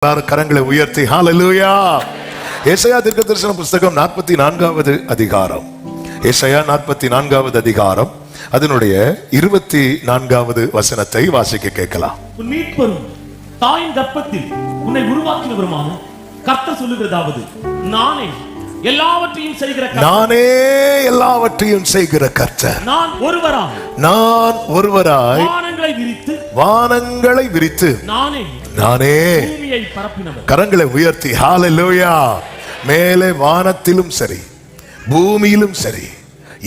கரங்களை உயர்த்தி ஹல்லேலூயா. ஏசாயா தீர்க்கதரிசன புஸ்தகம் 44வது அதிகாரம். ஏசாயா 44வது அதிகாரம் அதனுடைய 24வது வசனத்தை வாசிக்க கேட்கலாம். உன் மீட்பரும் தாயின் கர்ப்பத்தில் உன்னை உருவாக்கினவருமான கர்த்தர் சொல்லுகிறதாவது, நானே எல்லாவற்றையும் செய்கிற கர்த்தர். நான் ஒருவராய் வானங்களை விரித்து நானே பூமியை பரப்பினவர். கரங்களை உயர்த்தி ஹல்லேலூயா. மேலே வானத்திலும் சரி பூமியிலும் சரி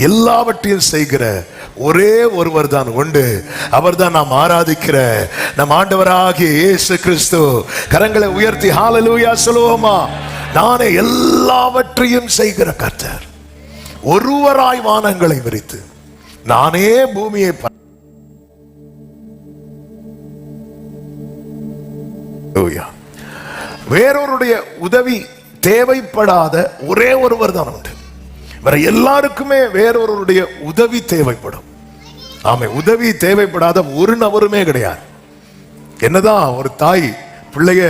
எல்லாவற்றையும் செய்கிற ஒரே ஒருவர் தான் உண்டு. அவர் தான் நாம் ஆராதிக்கிற நம் ஆண்டவராகிய இயேசு கிறிஸ்து. கரங்களை உயர்த்தி ஹல்லேலூயா சொல்லுவோமா? நானே எல்லாவற்றையும் செய்கிற கர்த்தர், ஒருவராய் வானங்களை விரித்து நானே பூமியை வேறொருடைய உதவி தேவைப்படாத ஒரே ஒருவர் தான் உண்டு. வேற எல்லாருக்குமே வேறொருடைய உதவி தேவைப்படும். ஆமை, உதவி தேவைப்படாத ஒரு நபருமே கிடையாது. என்னதான் ஒரு தாய் பிள்ளைய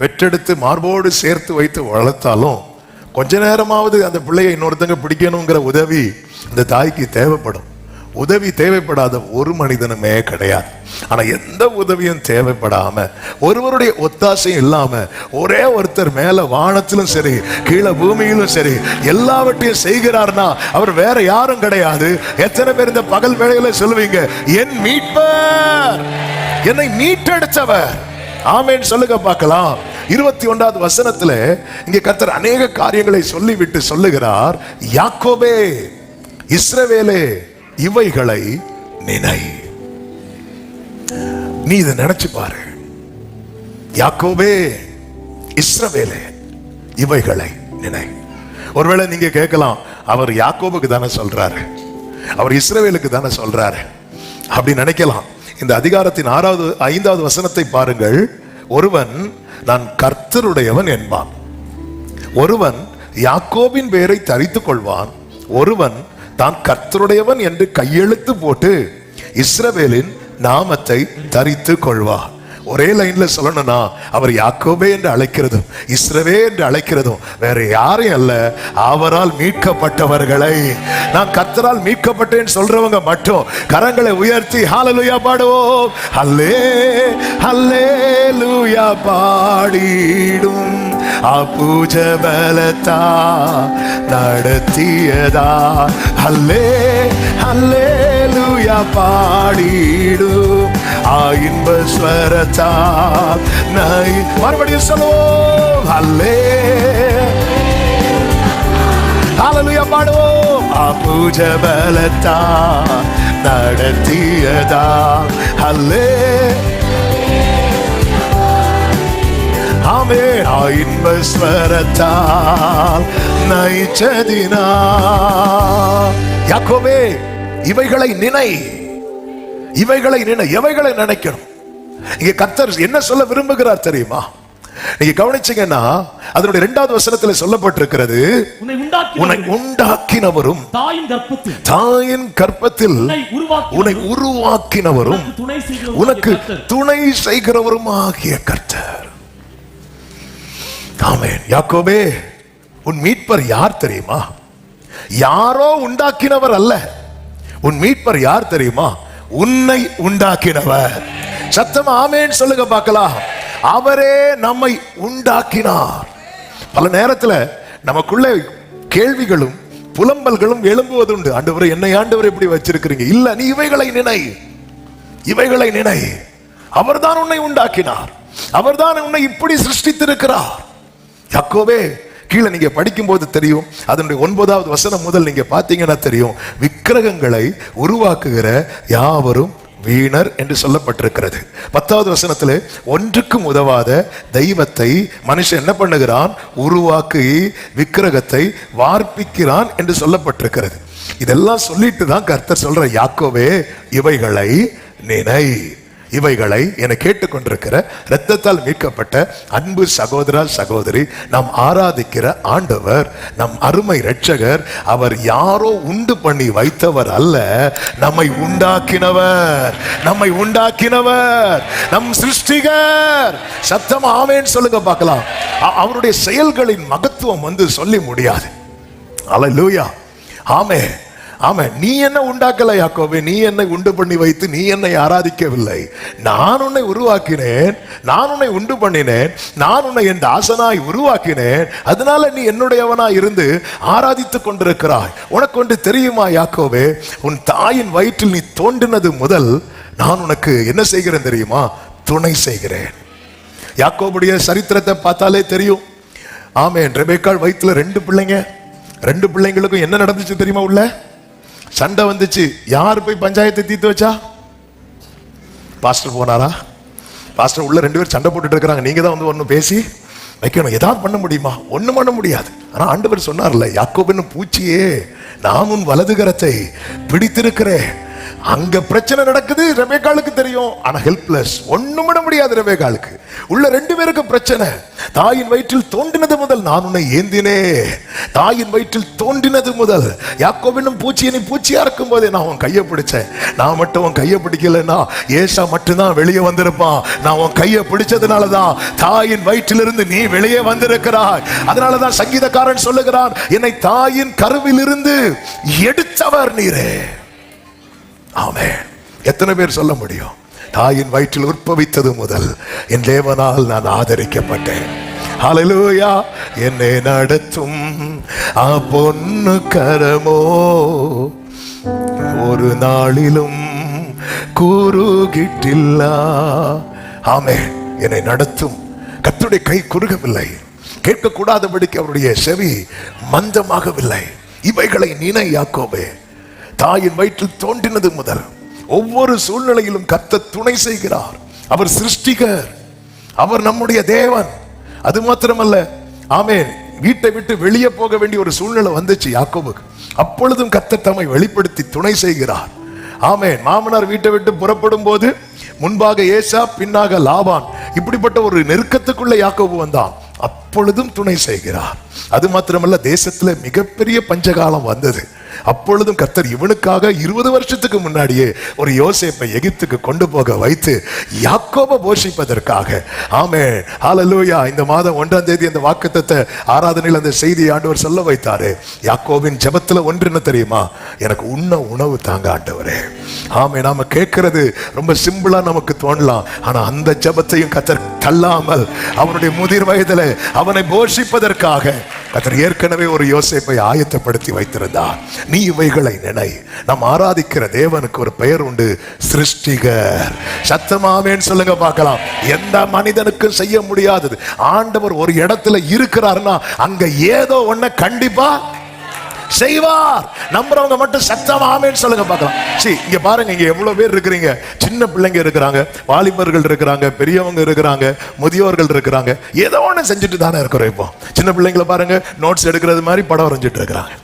பெற்றெடுத்து மார்போடு சேர்த்து வைத்து வளர்த்தாலும் கொஞ்ச நேரமாவது அந்த பிள்ளைய இன்னொருத்தங்க பிடிக்கணுங்கிற உதவி அந்த தாய்க்கு தேவைப்படும். உதவி தேவைப்படாத ஒரு மனிதனுமே கிடையாது. ஆனா எந்த உதவியும் தேவைப்படாம ஒருவருடைய ஒத்தாசையும் இல்லாம ஒரே ஒருத்தர் மேல வானத்திலும் சரி கீழே பூமியிலும் சரி எல்லாவற்றையும் செய்கிறார்னா அவர் வேற யாரும் கிடையாது. எத்தனை பேர் இந்த பகல் வேளையில சொல்லுவீங்க, என் மீட்பர், என்னை மீட்டெடுத்தவர்? ஆமென் சொல்லுங்க பார்க்கலாம். 21வது வசனத்துல இங்க கர்த்தர் அநேக காரியங்களை சொல்லிவிட்டு சொல்லுகிறார், யாக்கோபே இஸ்ரவேலே இவைகளை நினை. நீ இதை நினைச்சு பாரு. யாக்கோபே இஸ்ரவேலே இவைகளை நினை. ஒருவேளை நீங்க கேட்கலாம், அவர் யாக்கோபுக்கு தானே சொல்றாரு, அவர் இஸ்ரவேலுக்கு தானே சொல்றாரு அப்படி நினைக்கலாம். இந்த அதிகாரத்தின் 5வது வசனத்தை பாருங்கள். ஒருவன் நான் கர்த்தருடையவன் என்பான், ஒருவன் யாக்கோபின் பெயரை தரித்துக் கொள்வான், ஒருவன் தான் கர்த்தருடையவன் என்று கையெழுத்து போட்டு இஸ்ரவேலின் நாமத்தை தரித்துக் கொள்வான். ஒரே லைன்ல சொல்லணும்னா அவர் யாக்கோபே என்று அழைக்கிறதும் இஸ்ரவே என்று அழைக்கிறதும் வேற யாரையும் அல்ல, அவரால் மீட்கப்பட்டவர்களை. நான் கர்த்தரால் மீட்கப்பட்டேன் சொல்றவங்க மட்டும் கரங்களை உயர்த்தி ஹல்லேலூயா பாடுவோம். ஹல்லேலூயா பாடிடும் அபூஜபலத்தா நடத்தியதா. ஹல்லேலூயா பாடிடும் இன்ப ஸ்வரத்தா நை. மறுபடியும் சொல்லுவோம், ஹல்லேலூயா பாடுவோம். அபூஜபலத்தா நடத்தியதா. ஆமென். இன்ப ஸ்வரத்தால் நைச்சதினா. யாக்கோபே இவைகளை நினை, இவைகளை நினை. எவைகளை நினைக்கணும்? இங்க கர்த்தர் என்ன சொல்ல விரும்புகிறார் தெரியுமா? நீங்க கவனிச்சீங்கன்னா அதனுடைய 2வது வசனத்தில் சொல்லப்பட்டிருக்கிறது, உன்னை உண்டாக்கினவரும் தாயின் கர்ப்பத்தில் உன்னை உருவாக்கினவரும் உனக்கு துணை செய்கிறவரும் ஆகிய கர்த்தர். ஆமென். யாக்கோபே உன் மீட்பர் யார் தெரியுமா? யாரோ உண்டாக்கினவர் அல்ல. உன் மீட்பர் யார் தெரியுமா? உன்னை உண்டாக்கினவர். சத்தமா ஆமென் சொல்லுங்க பார்க்கலாம். அவரே நம்மை உண்டாக்கினார். பல நேரத்துல நமக்குள்ள கேள்விகளும் புலம்பல்களும் எழும்புவதுண்டு. ஆண்டவரே, என்னை ஆண்டவர் எப்படி வச்சிருக்கிறீங்க? இல்ல, நீ இவைகளை நினை, இவைகளை நினை. அவர்தான் உன்னை உண்டாக்கினார், அவர்தான் உன்னை இப்படி சிருஷ்டித்திருக்கிறார். யாக்கோபே கீழே நீங்க படிக்கும் போது தெரியும், அதனுடைய 9வது வசனம் முதல் நீங்க பாத்தீங்கன்னா தெரியும், விக்கிரகங்களை உருவாக்குகிற யாவரும் வீணர் என்று சொல்லப்பட்டிருக்கிறது. 10வது வசனத்திலே ஒன்றுக்கும் உதவாத தெய்வத்தை மனுஷன் என்ன பண்ணுகிறான்? உருவாக்கி விக்கிரகத்தை வார்ப்பிக்கிறான் என்று சொல்லப்பட்டிருக்கிறது. இதெல்லாம் சொல்லிட்டு தான் கர்த்தர் சொல்ற, யாக்கோபே இவைகளை நினை. இவைகளை என கேட்டுக்கொண்டிருக்கிற இரத்தத்தால் மீட்கப்பட்ட அன்பு சகோதரா சகோதரி, நாம் ஆராதிக்கிற ஆண்டவர் நம் அருமை இரட்சகர். அவர் யாரோ உண்டு பண்ணி வைத்தவர் அல்ல, நம்மை உண்டாக்கினவர், நம்மை உண்டாக்கினவர், நம் சிருஷ்டிகர். சத்தம் ஆமென் சொல்லுங்க பார்க்கலாம். அவருடைய செயல்களின் மகத்துவம் சொல்லி முடியாது. அல்லேலூயா, ஆமென். ஆமா, நீ என்ன உண்டாக்கல யாக்கோபே, நீ என்னை உண்டு பண்ணி வைத்து நீ என்னை ஆராதிக்கவில்லை. நான் உன்னை உருவாக்கினேன், நான் உன்னை உண்டு பண்ணினேன், நான் உன்னை என் தாசனாய் உருவாக்கினேன். அதனால நீ என்னுடையவனாய் இருந்து ஆராதித்துக் கொண்டிருக்கிறாய். உனக்கு ஒன்று தெரியுமா யாக்கோபே, உன் தாயின் வயிற்றில் நீ தோன்றினது முதல் நான் உனக்கு என்ன செய்கிறேன் தெரியுமா? துணை செய்கிறேன். யாக்கோபுடைய சரித்திரத்தை பார்த்தாலே தெரியும். ஆமென். ரெபெக்காள் வயிற்றுல 2 பிள்ளைங்க. 2 பிள்ளைங்களுக்கும் என்ன நடந்துச்சு தெரியுமா? உள்ள சண்டை வந்துச்சு. யார் போய் பஞ்சாயத்தை தீர்த்து வச்சா? பாஸ்டர் போனாரா? பாஸ்டர் உள்ள 2 பேர் சண்டை போட்டுட்டு இருக்கிறாங்க. நீங்க தான் ஒன்னு பேசி வைக்கணும். ஏதாவது பண்ண முடியுமா? ஒண்ணும் பண்ண முடியாது. ஆனா ஆண்டவர் சொன்னார்ல, யாக்கோபு பூச்சியே, நான் உன் வலது கரத்தை பிடித்திருக்கிறேன். அங்க பிரச்சனை நடக்குது, ரெபெக்காளுக்கு தெரியும். ஆனா ஹெல்ப்லெஸ், ஒண்ணும் பண்ண முடியாது ரெபெக்காளுக்கு. உள்ள 2 பேருக்கு பிரச்சனை. தாயின் வயிற்றில் தோன்றினது முதல் நான் உன்னை ஏந்தினே. தாயின் வயிற்றில் தோன்றினது முதல் யாக்கோபு பூச்சி, நீ பூச்சியா இருக்கும் போதே நான் உன் கையை பிடிச்சேன். நான் மட்டும் உன் கையை பிடிக்கலன்னா ஏசா மட்டும்தான் வெளியே வந்திருப்பான். நான் உன் கையை பிடிச்சதுனாலதான் தாயின் வயிற்றிலிருந்து நீ வெளியே வந்திருக்கிறாய். அதனாலதான் சங்கீதக்காரன் சொல்லுகிறான், என்னை தாயின் கருவில் இருந்து எடுத்தவர் நீரே. ஆமென். எத்தனை பேர் சொல்ல முடியும்? தாயின் வயிற்றில் உற்பவித்தது முதல் என் தேவனால் நான் ஆதரிக்கப்பட்டேன். ஹல்லேலூயா. என்னை நடத்தும் பொன்னு கரமோ ஒரு நாளிலும் குறுகிட்டில்ல. ஆமென். என்னை நடத்தும் கர்த்தருடைய கை குறுகவில்லை, கேட்கக்கூடாதபடிக்கு அவருடைய செவி மந்தமாகவில்லை. இவைகளை நினை யாக்கோபே. தாயின் வயிற்றில் தோன்றினது முதல் ஒவ்வொரு சூழ்நிலையிலும் கர்த்தர் துணை செய்கிறார். அவர் சிருஷ்டிகர், அவர் நம்முடைய தேவன். அது மாத்திரமல்ல, ஆமென், வீட்டை விட்டு வெளியே போக வேண்டிய ஒரு சூழ்நிலை வந்துச்சு யாக்கோபுக்கு. அப்பொழுதும் கர்த்தர் தம்மை வெளிப்படுத்தி துணை செய்கிறார். ஆமென். மாமனார் வீட்டை விட்டு புறப்படும் போது முன்பாக ஏசா, பின்னாக லாபான், இப்படிப்பட்ட ஒரு நெருக்கத்துக்குள்ள யாக்கோபு வந்தான். அப்பொழுதும் துணை செய்கிறார். அது மாத்திரமல்ல, தேசத்துல மிகப்பெரிய பஞ்சகாலம் வந்தது. அப்பொழுதும் கர்த்தர் இவனுக்காக 20 வருஷத்துக்கு முன்னாடியே ஒரு யோசேப்பை எகிப்துக்கு கொண்டு போக வைத்து யாக்கோபை போஷிப்பதற்காக. ஆமென். ஹல்லேலூயா. இந்த மாதம் 1ஆம் தேதி அந்த வாக்குத்தத்த ஆராதனையில் அந்த செய்தி ஆண்டவர் சொல்ல வைத்தாரு. யாக்கோபின் ஜெபத்துல ஒன்று என்ன தெரியுமா? எனக்கு உண்ண உணவு தாங்க ஆண்டவரே. ஆமென். நாம கேட்கிறது ரொம்ப சிம்பிளா நமக்கு தோணலாம். ஆனா அந்த ஜெபத்தையும் கர்த்தர் தள்ளாமல் அவனுடைய முதிர் வயதில் அவனை போஷிப்பதற்காக கர்த்தர் ஏற்கனவே ஒரு யோசேப்பை ஆயத்தப்படுத்தி வைத்திருந்தார். நீ இவைகளை நினை. நாம் ஆராதிக்கிற தேவனுக்கு ஒரு பெயர் உண்டு, சிருஷ்டிகர். சத்தமாவேன்னு சொல்லுங்க பார்க்கலாம். எந்த மனிதனுக்கும் செய்ய முடியாதது. ஆண்டவர் ஒரு இடத்துல இருக்கிறாருன்னா அங்க ஏதோ ஒண்ணு கண்டிப்பா செய்வார். நம்புறவங்க மட்டும் சத்தம் ஆமென் சொல்லுங்க பார்க்கலாம். சரி, இங்க பாருங்க, இங்க எவ்வளவு பேர் இருக்கிறீங்க. சின்ன பிள்ளைங்க இருக்கிறாங்க, வாலிபர்கள் இருக்கிறாங்க, பெரியவங்க இருக்கிறாங்க, முதியோர்கள் இருக்கிறாங்க. ஏதோ ஒண்ணு செஞ்சுட்டு தானே இருக்கிறோம். இப்போ சின்ன பிள்ளைங்களை பாருங்க, நோட்ஸ் எடுக்கிறது மாதிரி படம் வரைஞ்சிட்டு இருக்கிறாங்க.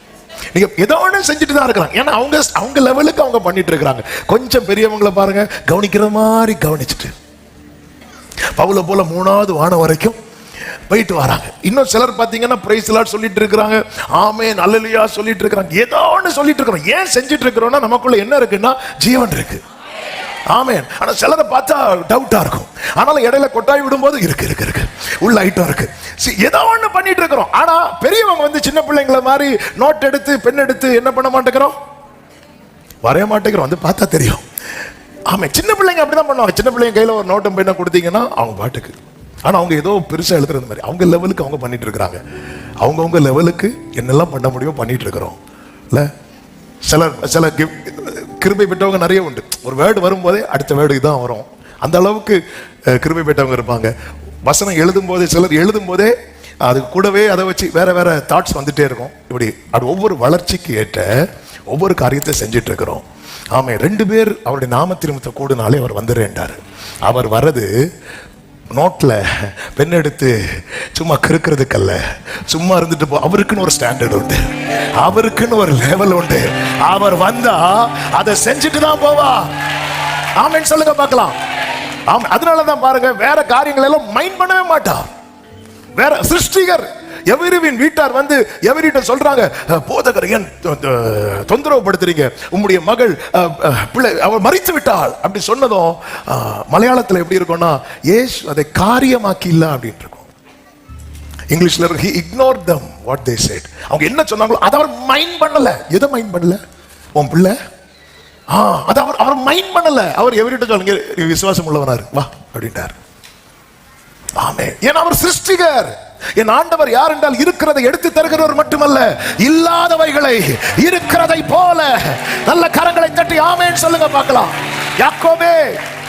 நீங்க ஏதோ ஒண்ணு செஞ்சுட்டு தான் இருக்கிறாங்க. ஏன்னா அவங்க லெவலுக்கு அவங்க பண்ணிட்டு இருக்கிறாங்க. கொஞ்சம் பெரியவங்களை பாருங்க, கவனிக்கிற மாதிரி கவனிச்சுட்டு பவுல போல 3வது வானம் வரைக்கும் போயிட்டு வராங்க. இன்னும் சிலர் பாத்தீங்கன்னா பிரைஸ் லார்ட் சொல்லிட்டு இருக்காங்க, ஆமென் அல்லேலூயா சொல்லிட்டு இருக்காங்க. ஏதோ ஒண்ணு சொல்லிட்டு இருக்கிறோம். ஏன் செஞ்சுட்டு இருக்கிறோம்னா நமக்குள்ள என்ன இருக்குன்னா ஜீவன் இருக்கு. ஆமென். ஆனா சிலரை பார்த்தா டவுட்டா இருக்கும். ஆனாலும் இடையில கொட்டாய் விடும்போது இருக்கு உள்ள ஐட்டம் இருக்கு. ஏதோ ஒண்ணு பண்ணிட்டு இருக்கிறோம். ஆனா பெரியவங்க சின்ன பிள்ளைங்களை மாதிரி நோட் எடுத்து பென் எடுத்து என்ன பண்ண மாட்டேங்கிறோம், வரைய மாட்டேங்கிறோம். வந்து பார்த்தா தெரியும். ஆமென். சின்ன பிள்ளைங்க அப்படிதான் பண்ணுவாங்க. சின்ன பிள்ளைங்க கையில ஒரு நோட்டம் பெண்ணை கொடுத்தீங்கன்னா அவங்க பாட்டுக்கு, ஆனா அவங்க ஏதோ பெருசா எழுதுறது மாதிரி அவங்க லெவலுக்கு அவங்க பண்ணிட்டு இருக்கிறாங்க. அவங்கவுங்க லெவலுக்கு என்னெல்லாம் பண்ண முடியுமோ பண்ணிட்டு இருக்கிறோம். இல்ல சில கிருபை பெற்றவங்க நிறைய உண்டு. ஒரு வேர்டு வரும்போதே அடுத்த வேர்டு தான் வரும். அந்த அளவுக்கு கிருபை பெற்றவங்க இருப்பாங்க. வசனம் எழுதும் போதே, சிலர் எழுதும் போதே அது கூடவே அதை வச்சு வேற வேற தாட்ஸ் வந்துட்டே இருக்கும். இப்படி அது ஒவ்வொரு வளர்ச்சிக்கு ஏற்ற ஒவ்வொரு காரியத்தை செஞ்சுட்டு இருக்கிறோம். ஆமா, 2 பேர் அவருடைய நாமத்திருமத்தை கூடுனாலே அவர் வந்துடுறாரு. அவர் வர்றது நோட்ல பெண் எடுத்து சும்மா கிறுக்கிறதுக்கல்ல, சும்மா இருந்துட்டு போ. அவருக்குன்னு ஒரு ஸ்டாண்டர்ட் உண்டு, அவருக்குன்னு ஒரு லெவல் உண்டு. அவர் வந்தா அதை செஞ்சுட்டு தான் போவா. ஆமென் சொல்லுங்க பார்க்கலாம். ஆமா, அதனாலதான் பாருங்க வேற காரியங்கள் எல்லாம் மைண்ட் பண்ணவே மாட்டார். வேற சிருஷ்டிகர் எவரிவின் வீட்டார் வந்து எவரிட்ட சொல்றாங்க, போதகர் ஏன் தொந்தரவு படுத்துறீங்க, உம்முடைய மகள் பிள்ளை அவள் மரித்து விட்டாள் அப்படி சொன்னதும் மலையாளத்தில் எப்படி இருக்கும்னா, ஏசு அதை காரியமாக்கி இல்ல அப்படின்னு இருக்கும். இங்கிலீஷ்ல he ignored them what they said. அவங்க என்ன சொன்னாங்களோ அதை அவர் மைண்ட் பண்ணல. எதை மைண்ட் பண்ணல? உன் பிள்ளை அது அவர் மைண்ட் பண்ணல. அவர் எவரிட்ட சொல்லுங்க, விசுவாசம் உள்ளவனாரு வா அப்படின்ட்டார். ஆமென். ஏன்னா அவர் சிருஷ்டிகர். என் ஆண்டவர் யார் என்றால் இருக்கிறதை எடுத்து தருகிறவர் மட்டுமல்ல, இல்லாதவைகளை இருக்கிறதை போல. நல்ல கரங்களை தட்டி ஆமென் சொல்லுங்க பார்க்கலாம். யாக்கோபே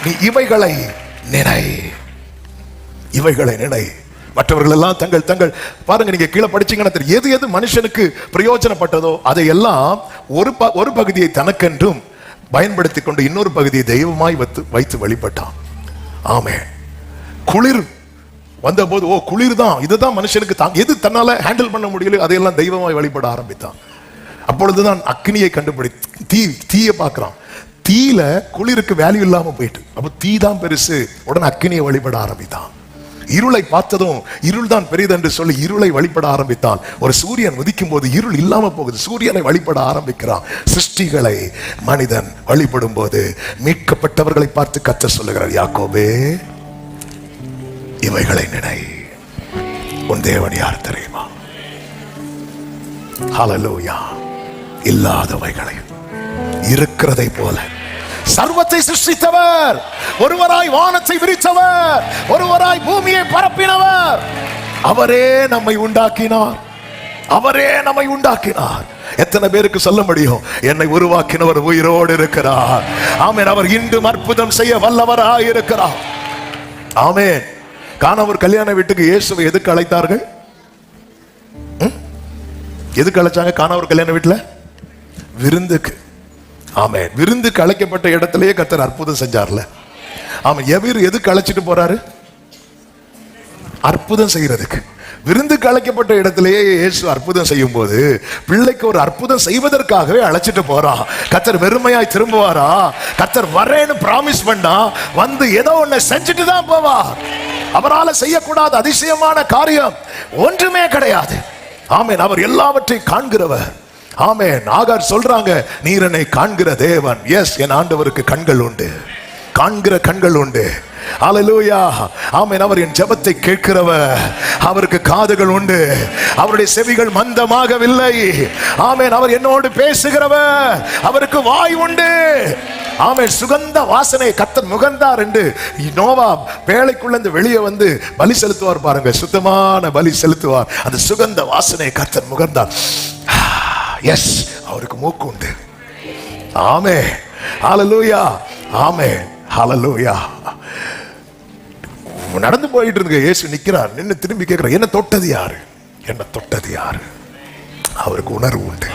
நீ இவைகளை நினை, இவைகளை நினை. மற்றவர்கள் எல்லாம் தங்கள் தங்கள் பாருங்க, நீங்க கீழே படிச்சீங்கன்னா தெரியும், எது எது மனுஷனுக்கு பிரயோஜனப்பட்டதோ அதை எல்லாம் ஒரு பகுதியை தனக்கென்றும் பயன்படுத்திக் கொண்டு இன்னொரு பகுதியை தெய்வமாய் வைத்து வழிபட்டான். ஆமென். குளிர் வந்தபோது ஓ குளிர் தான், இதுதான் மனுஷனுக்கு எது தன்னால ஹேண்டில் பண்ண முடியல அதையெல்லாம் தெய்வமாய் வழிபட ஆரம்பித்தான். அப்பொழுதுதான் அக்னியை கண்டுபிடி தீயை பார்க்கிறான். தீல குளிருக்கு வேல்யூ இல்லாம போயிட்டு, அப்ப தீ தான் பெருசு. உடனே அக்னியை வழிபட ஆரம்பித்தான். இருளை பார்த்ததும் இருள் தான் பெரியது என்று சொல்லி இருளை வழிபட ஆரம்பித்தான். ஒரு சூரியன் உதிக்கும் போது இருள் இல்லாம போகுது, சூரியனை வழிபட ஆரம்பிக்கிறான். சிருஷ்டிகளை மனிதன் வழிபடும் போது மீட்கப்பட்டவர்களை பார்த்து கர்த்தர் சொல்லுகிறார், யாக்கோபே இவைகளை நினை. உன் தேவன் யார் தெரியுமா? ஹல்லேலூயா. இல்லாதவைகளை இருக்கிறதை போல சர்வத்தை சிருஷ்டித்தவர், ஒருவராய் வானத்தை விரித்தவர், ஒருவராய் பூமியை பரப்பினவர், அவரே நம்மை உண்டாக்கினார். அவரே நம்மை உண்டாக்கினார். எத்தனை பேருக்கு சொல்ல முடியும், என்னை உருவாக்கினவர் உயிரோடு இருக்கிறார். ஆமென். அவர் இன்றும் அற்புதம் செய்ய வல்லவராய் இருக்கிறார். ஆமென். கானாவூர் கல்யாண வீட்டுக்கு இயேசுவை எதுக்கு அழைத்தார்கள்? எதுக்கு அழைச்சாங்க கானாவூர் கல்யாண வீட்டுல? விருந்துக்கு. ஆமென். விருந்துக்கு அழைக்கப்பட்ட இடத்திலேயே கர்த்தர் அற்புதம் செஞ்சார்ல. ஆமென். எதுக்கு அழைச்சிட்டு போறாரு? அற்புதம் செய்யறதுக்கு. விருந்துக்கு அழைக்கப்பட்ட இடத்திலேயே இயேசு அற்புதம் செய்யும் போது பிள்ளைக்கு ஒரு அற்புதம் செய்வதற்காகவே அழைச்சிட்டு போறான். கர்த்தர் வெறுமையாய் திரும்புவாரா? கர்த்தர் வரேன்னு பிராமிஸ் பண்ணா வந்து ஏதோ ஒண்ணு செஞ்சுட்டு தான் போவார். அவரால் செய்யக்கூடாத அதிசயமான காரியம் ஒன்றுமே கிடையாது. ஆமென். அவர் எல்லாவற்றையும் காண்கிறவர். ஆமென். ஆகார் சொல்றாங்க, நீர் என்னை காண்கிற தேவன். எஸ், என் ஆண்டவருக்கு கண்கள் உண்டு, காண்கிற கண்கள் உண்டு. ஹல்லேலூயா. ஆமென். அவர் என் ஜெபத்தை கேட்கிறவர். அவருக்கு காதுகள் உண்டு, அவருடைய செவிகள் மந்தமாகவில்லை. ஆமென். அவர் என்னோடு பேசுகிறவர், அவருக்கு வாய் உண்டு. ஆமென். சுகந்த வாசனை கர்த்தர் முகந்தார் என்று நோவா பேழைக்குள்ள வெளியே வந்து பலி செலுத்துவார் பாருங்க, சுத்தமான பலி செலுத்துவார். அந்த சுகந்த வாசனை கர்த்தர் முகந்தார். எஸ், அவருக்கு மூக்கு உண்டு. ஆமென். ஹல்லேலூயா. ஆமென். ஹல்லேலூயா. நடந்து போயிட்டு இருக்க இயேசு நிக்கிறார். நின்னு திரும்பி கேட்கிறார், என்ன தொட்டது யாரு? என்ன தொட்டது யாரு? அவருக்கு உணர்வு உண்டு.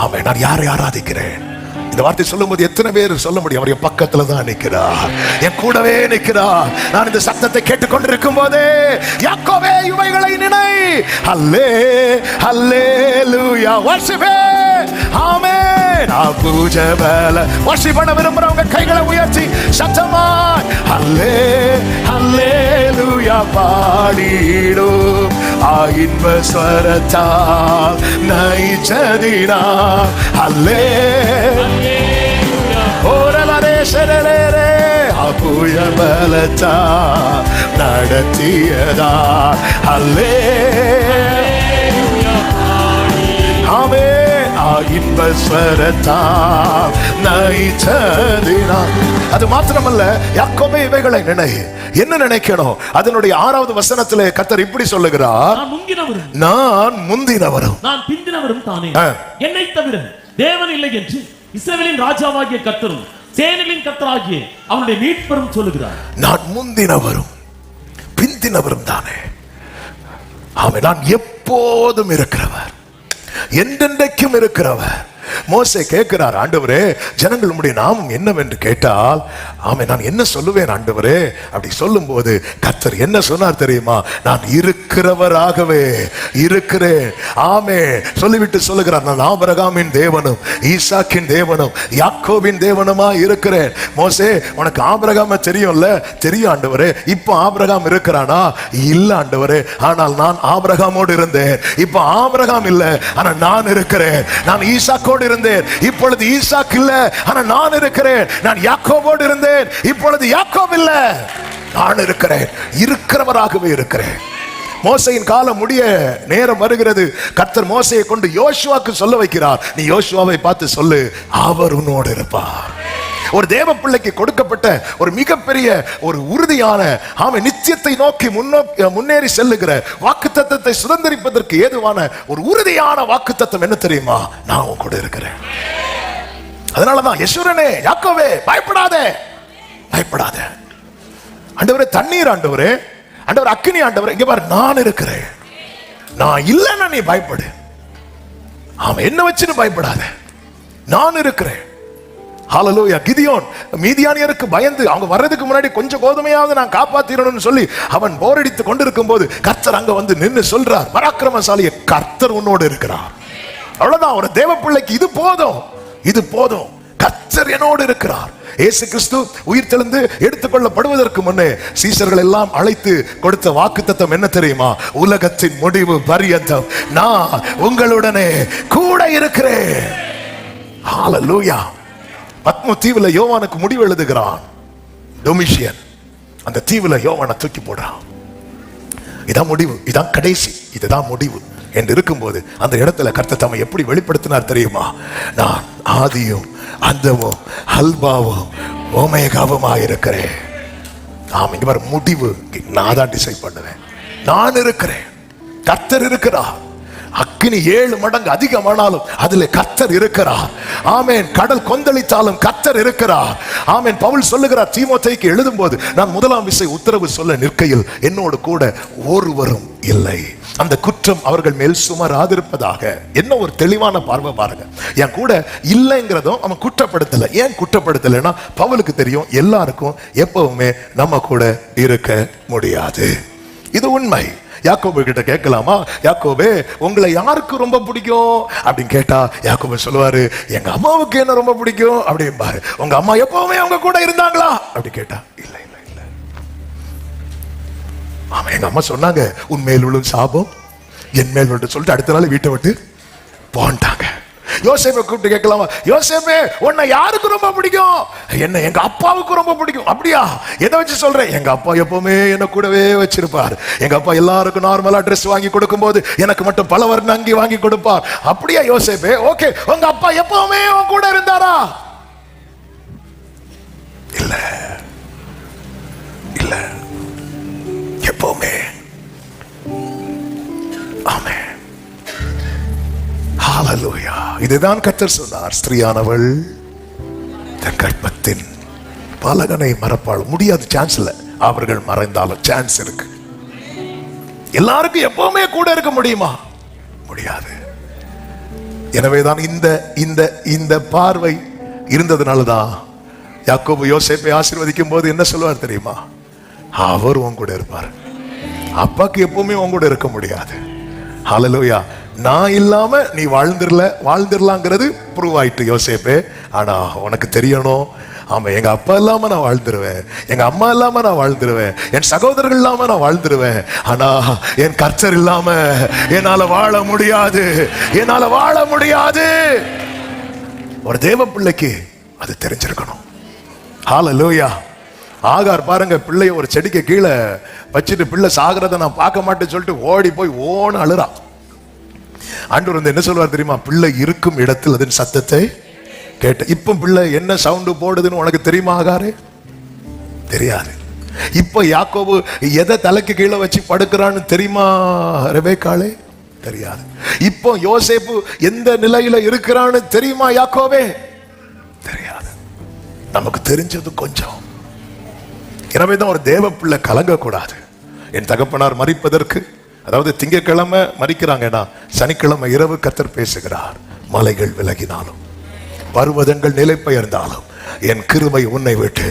ஆமென். நான் யாரை ஆராதிக்கிறேன்? இந்த வார்த்தை சொல்லும் போது எத்தனை பேர் சொல்ல முடியும், அவர் என் பக்கத்துல தான் நிற்கிறார், என் கூடவே நிற்கிறார். நான் இந்த சத்தத்தை கேட்டுக்கொண்டிருக்கும் போதே யாக்கோபே இவைகளை நினை. ஹல்லே ஹல்லேலூயா. வர்ஷிப். ஆமென். பூஜை பல வர்ஷிப் பண்ண விரும்புறவங்க கைகளை உயர்த்தி சத்தமா ஹல்லே ஹல்லேலூயா பாடிடும். இன்ப ஸ்வரத்தால் நைச்சதினா ஹல்லே நடத்தியதா ஹல்லே. அது மாத்திரமல்ல, யாக்கோபே இவைகளை நினை. என்ன நினைக்கணும்? அதனுடைய 6வது வசனத்திலே கர்த்தர் இப்படி சொல்லுகிறார், நான் முந்தினவரும் நான் பிந்தினவரும் தானே, என்னை தவிர தேவன் இல்லை என்று இஸ்ரவேலின் ராஜாவாகிய கர்த்தரும் சேனைகளின் கர்த்தராகிய அவருடைய மீட்பரும் சொல்லுகிறார். நான் முந்தினவரும் பிந்தினவரும் தானே. ஆமென். நான் எப்போதும் இருக்கிறவர், என்றென்றைக்கும் இருக்கிறவர். மோசே கேட்கிறார், ஆண்டவரே ஜனங்கள் உம்முடைய நாமம் என்னவென்று கேட்டால், ஆமே நான் என்ன சொல்லுவேன் ஆண்டவரே? அப்படி சொல்லும் போது கர்த்தர் என்ன சொன்னார் தெரியுமா? நான் இருக்கிறவராகவே இருக்கிறேன். ஆமே சொல்லிவிட்டு சொல்லுகிறார், நான் ஆபிரகாமின் தேவனும் ஈசாக்கின் தேவனும் யாக்கோபின் தேவனுமா இருக்கிறேன். மோசே உனக்கு ஆபிரகாம தெரியும்ல? தெரியும் ஆண்டவரே. இப்போ ஆபிரகாம் இருக்கிறானா? இல்ல ஆண்டவரே. ஆனால் நான் ஆபிரகாமோடு இருந்தேன், இப்போ ஆபிரகாம் இல்ல, ஆனா நான் இருக்கிறேன். நான் ஈசாக்கோடு இருந்தேன், இப்பொழுது ஈசாக் இல்ல, ஆனா நான் இருக்கிறேன். நான் யாக்கோபோடு இருந்தேன், இப்பொழுது யாக்கோப் இல்ல, நான் இருக்கிறேன். இருக்கிறவராகவே இருக்கிறேன். மோசையின் காலம் முடிய நேரம் வருகிறது. கர்த்தர் மோசையை கொண்டு யோசுவாக்கு சொல்ல வைக்கிறார், நீ யோசுவாவை பார்த்து சொல்லு, அவர் உன்னோடு இருப்பார். ஒரு தேவ பிள்ளைக்கு கொடுக்கப்பட்ட ஒரு மிகப்பெரிய ஒரு உறுதியான, ஆமை நித்தியத்தை நோக்கி முன்னேறி செல்லுகிற வாக்குத்தத்தத்தை சுதந்திரிப்பதற்கு ஏதுவான ஒரு உறுதியான வாக்குத்தத்தம் என்ன தெரியுமா? நான் உன் கூட இருக்கிறேன். அதனாலதான் யெஷூரனே, யாக்கோவே, பயப்படாதே, பயப்படாதே. ஆண்டவரே தண்ணீர், ஆண்டவரே, ஆண்டவர் அக்கினி, ஆண்டவரே இங்க பாரு, நான் இருக்கிறேன். நான் இல்லைன்னா நீ பயப்படு. அவன் என்ன வச்சுன்னு பயப்படாத, நான் இருக்கிறேன். ஹல்லேலூயா. கிதியோன் மீதியானியருக்கு பயந்து அவங்க வர்றதுக்கு முன்னாடி கொஞ்சம் கோதுமையாவது நான் காப்பாத்திரணும்னு சொல்லி அவன் போரடித்து கொண்டிருக்கும் போது கர்த்தர் அங்க வந்து நின்று சொல்றார், பராக்கிரமசாலியே, கர்த்தர் உன்னோடு இருக்கிறார். அவ்வளவுதான். ஒரு தேவ பிள்ளைக்கு இது போதும், இது போதும். கர்த்தர் என்னோடு இருக்கிறார். இயேசு கிறிஸ்து உயிர்த்தெழுந்து எடுத்துக்கொள்ளப்படுவதற்கு முன்னே சீஷர்கள் எல்லாம் அழைத்து கொடுத்த வாக்குத்தத்தம் என்ன தெரியுமா? உலகத்தின் முடிவு பரியந்தம் நான் உங்களுடனே கூட இருக்கிறேன். ஹல்லேலூயா. பத்ம தீவுல யோவானுக்கு முடிவு எழுதுகிறான் டொமிஷியன். அந்த தீவுல யோவானை தூக்கி போடுறான். இதான் முடிவு, இதான் கடைசி, இதுதான் முடிவு என்று இருக்கும்போது அந்த இடத்துல கர்த்தர் தம்மை எப்படி வெளிப்படுத்தினார் தெரியுமா? நான் ஆதியும் அந்தமும் அல்பாவும் ஓமேகாவுமாக இருக்கிறேன். ஆம், இங்க பாரு, முடிவு நான் தான் டிசைட் பண்ணுவேன். நான் இருக்கிறேன், கர்த்தர் இருக்கிறார். அக்கினி 7 மடங்கு அதிகமானாலும் அதில் கர்த்தர் இருக்கிறார். ஆமென். கடல் கொந்தளித்தாலும் கர்த்தர் இருக்கிறார். ஆமென். பவுல் சொல்லுகிறார் தீமோத்தேயுக்கு எழுதும் போது, நான் முதலாம் விசை உத்தரவு சொல்ல நிற்கையில் என்னோடு கூட ஒருவரும் இல்லை, அந்த குற்றம் அவர்கள் மேல் சுமராதிருப்பதாக. என்ன ஒரு தெளிவான பார்வை பாருங்க. என் கூட இல்லைங்கிறதும் அவன் குற்றப்படுத்தல. ஏன் குற்றப்படுத்தலைன்னா பவுலுக்கு தெரியும் எல்லாருக்கும் எப்பவுமே நம்ம கூட இருக்க முடியாது. இது உண்மை. யாக்கோபு கிட்ட கேட்கலாமா, யாக்கோபே உங்களை யாருக்கு ரொம்ப பிடிக்கும் அப்படின்னு கேட்டா யாக்கோபு சொல்லுவாரு, எங்க அம்மாவுக்கு என்ன ரொம்ப பிடிக்கும் அப்படிம்பாரு. உங்க அம்மா எப்பவுமே அவங்க கூட இருந்தாங்களா அப்படி கேட்டா இல்ல இல்ல இல்ல. ஆமா, எங்க அம்மா சொன்னாங்க உன் மேல் விழும் சாபம் என் மேல் விழும் சொல்லிட்டு அடுத்த நாள் வீட்டை விட்டு போன்ட்டாங்க. யோசேப்பை கூப்பிட்டு கேட்கலாமா, யோசேப்பே உன்னை யாருக்கு ரொம்ப பிடிக்கும்? என்ன எங்க அப்பாவுக்கு ரொம்ப பிடிக்கும். அப்படியா? எதை வச்சு சொல்றேன்? எங்க அப்பா எப்பவுமே என்ன கூடவே வச்சிருப்பார். எங்க அப்பா எல்லாருக்கும் நார்மலா ட்ரெஸ் வாங்கி கொடுக்கும் போது எனக்கு மட்டும் பல வர்ண அங்கி வாங்கி கொடுப்பார். அப்படியா யோசேப்பே? ஓகே, உங்க அப்பா எப்பவுமே உன் கூட இருந்தாரா? இல்ல இல்ல, எப்பவுமே. ஆமென். ஹல்லேலூயா. இதுதான் கர்த்தர் சொன்னார், ஸ்திரீயானவள் தன் கர்ப்பத்தின் பலகனை மறப்பாள். முடியாது, சான்ஸ் இல்ல. அவர்கள் மறைந்தாலும் சான்ஸ் இருக்கு. எல்லாருக்கும் எப்பவுமே கூட இருக்க முடியுமா? முடியாது. எனவேதான் இந்த இந்த இந்த பார்வை இருந்ததுனாலதான் யாக்கோபு யோசேப்பை ஆசீர்வதிக்கும் போது என்ன சொல்லுவார் தெரியுமா? அவர் உன் கூட இருப்பார். அப்பாக்கு எப்பவுமே உன் கூட இருக்க முடியாது. ஹல்லேலூயா. நான் இல்லாம நீ வாழ்ந்துடலாங்கிறது ப்ரூவ் ஆயிட்டு யோசேப்பே. ஆனா உனக்கு தெரியணும், ஆமா, எங்க அப்பா இல்லாம நான் வாழ்ந்துருவேன், எங்க அம்மா இல்லாம நான் வாழ்ந்துருவேன், என் சகோதரர்கள் இல்லாம நான் வாழ்ந்துருவேன். ஆனா என் கர்த்தர் இல்லாம என்னால வாழ முடியாது, என்னால வாழ முடியாது. ஒரு தேவ பிள்ளைக்கு அது தெரிஞ்சிருக்கணும். ஹல்லேலூயா. ஆகார் பாருங்க, பிள்ளைய ஒரு செடிக்கு கீழே வச்சுட்டு பிள்ளை சாகிறத நான் பார்க்க மாட்டேன்னு சொல்லிட்டு ஓடி போய் ஓன்னு அழுறா. ஆண்டவர் வந்து என்ன சொல்வார் தெரியுமா? பிள்ளை இருக்கும் இடத்தில் அதன் சத்தத்தை கேட்ட. இப்ப பிள்ளை என்ன சவுண்டு போடுதுன்னு உனக்கு தெரியுமா ஆகாரே? தெரியாது. இப்ப யாக்கோபு எதை தலைக்கு கீழே வச்சு படுக்கிறான்னு தெரியுமா ரெபேக்காளே? தெரியாது. இப்போ யோசேப்பு எந்த நிலையில இருக்கிறான்னு தெரியுமா யாக்கோபே? தெரியாது. நமக்கு தெரிஞ்சது கொஞ்சம். எனவேதான் ஒரு தேவ பிள்ளை கலங்க கூடாது. என் தகப்பனார் மரிப்பதற்கு, அதாவது திங்கட்கிழமை மரிக்கிறாங்கன்னா சனிக்கிழமை இரவு கர்த்தர் பேசுகிறார், மலைகள் விலகினாலும் பர்வதங்கள் நிலை பெயர்ந்தாலும் என் கிருபை உன்னை விட்டு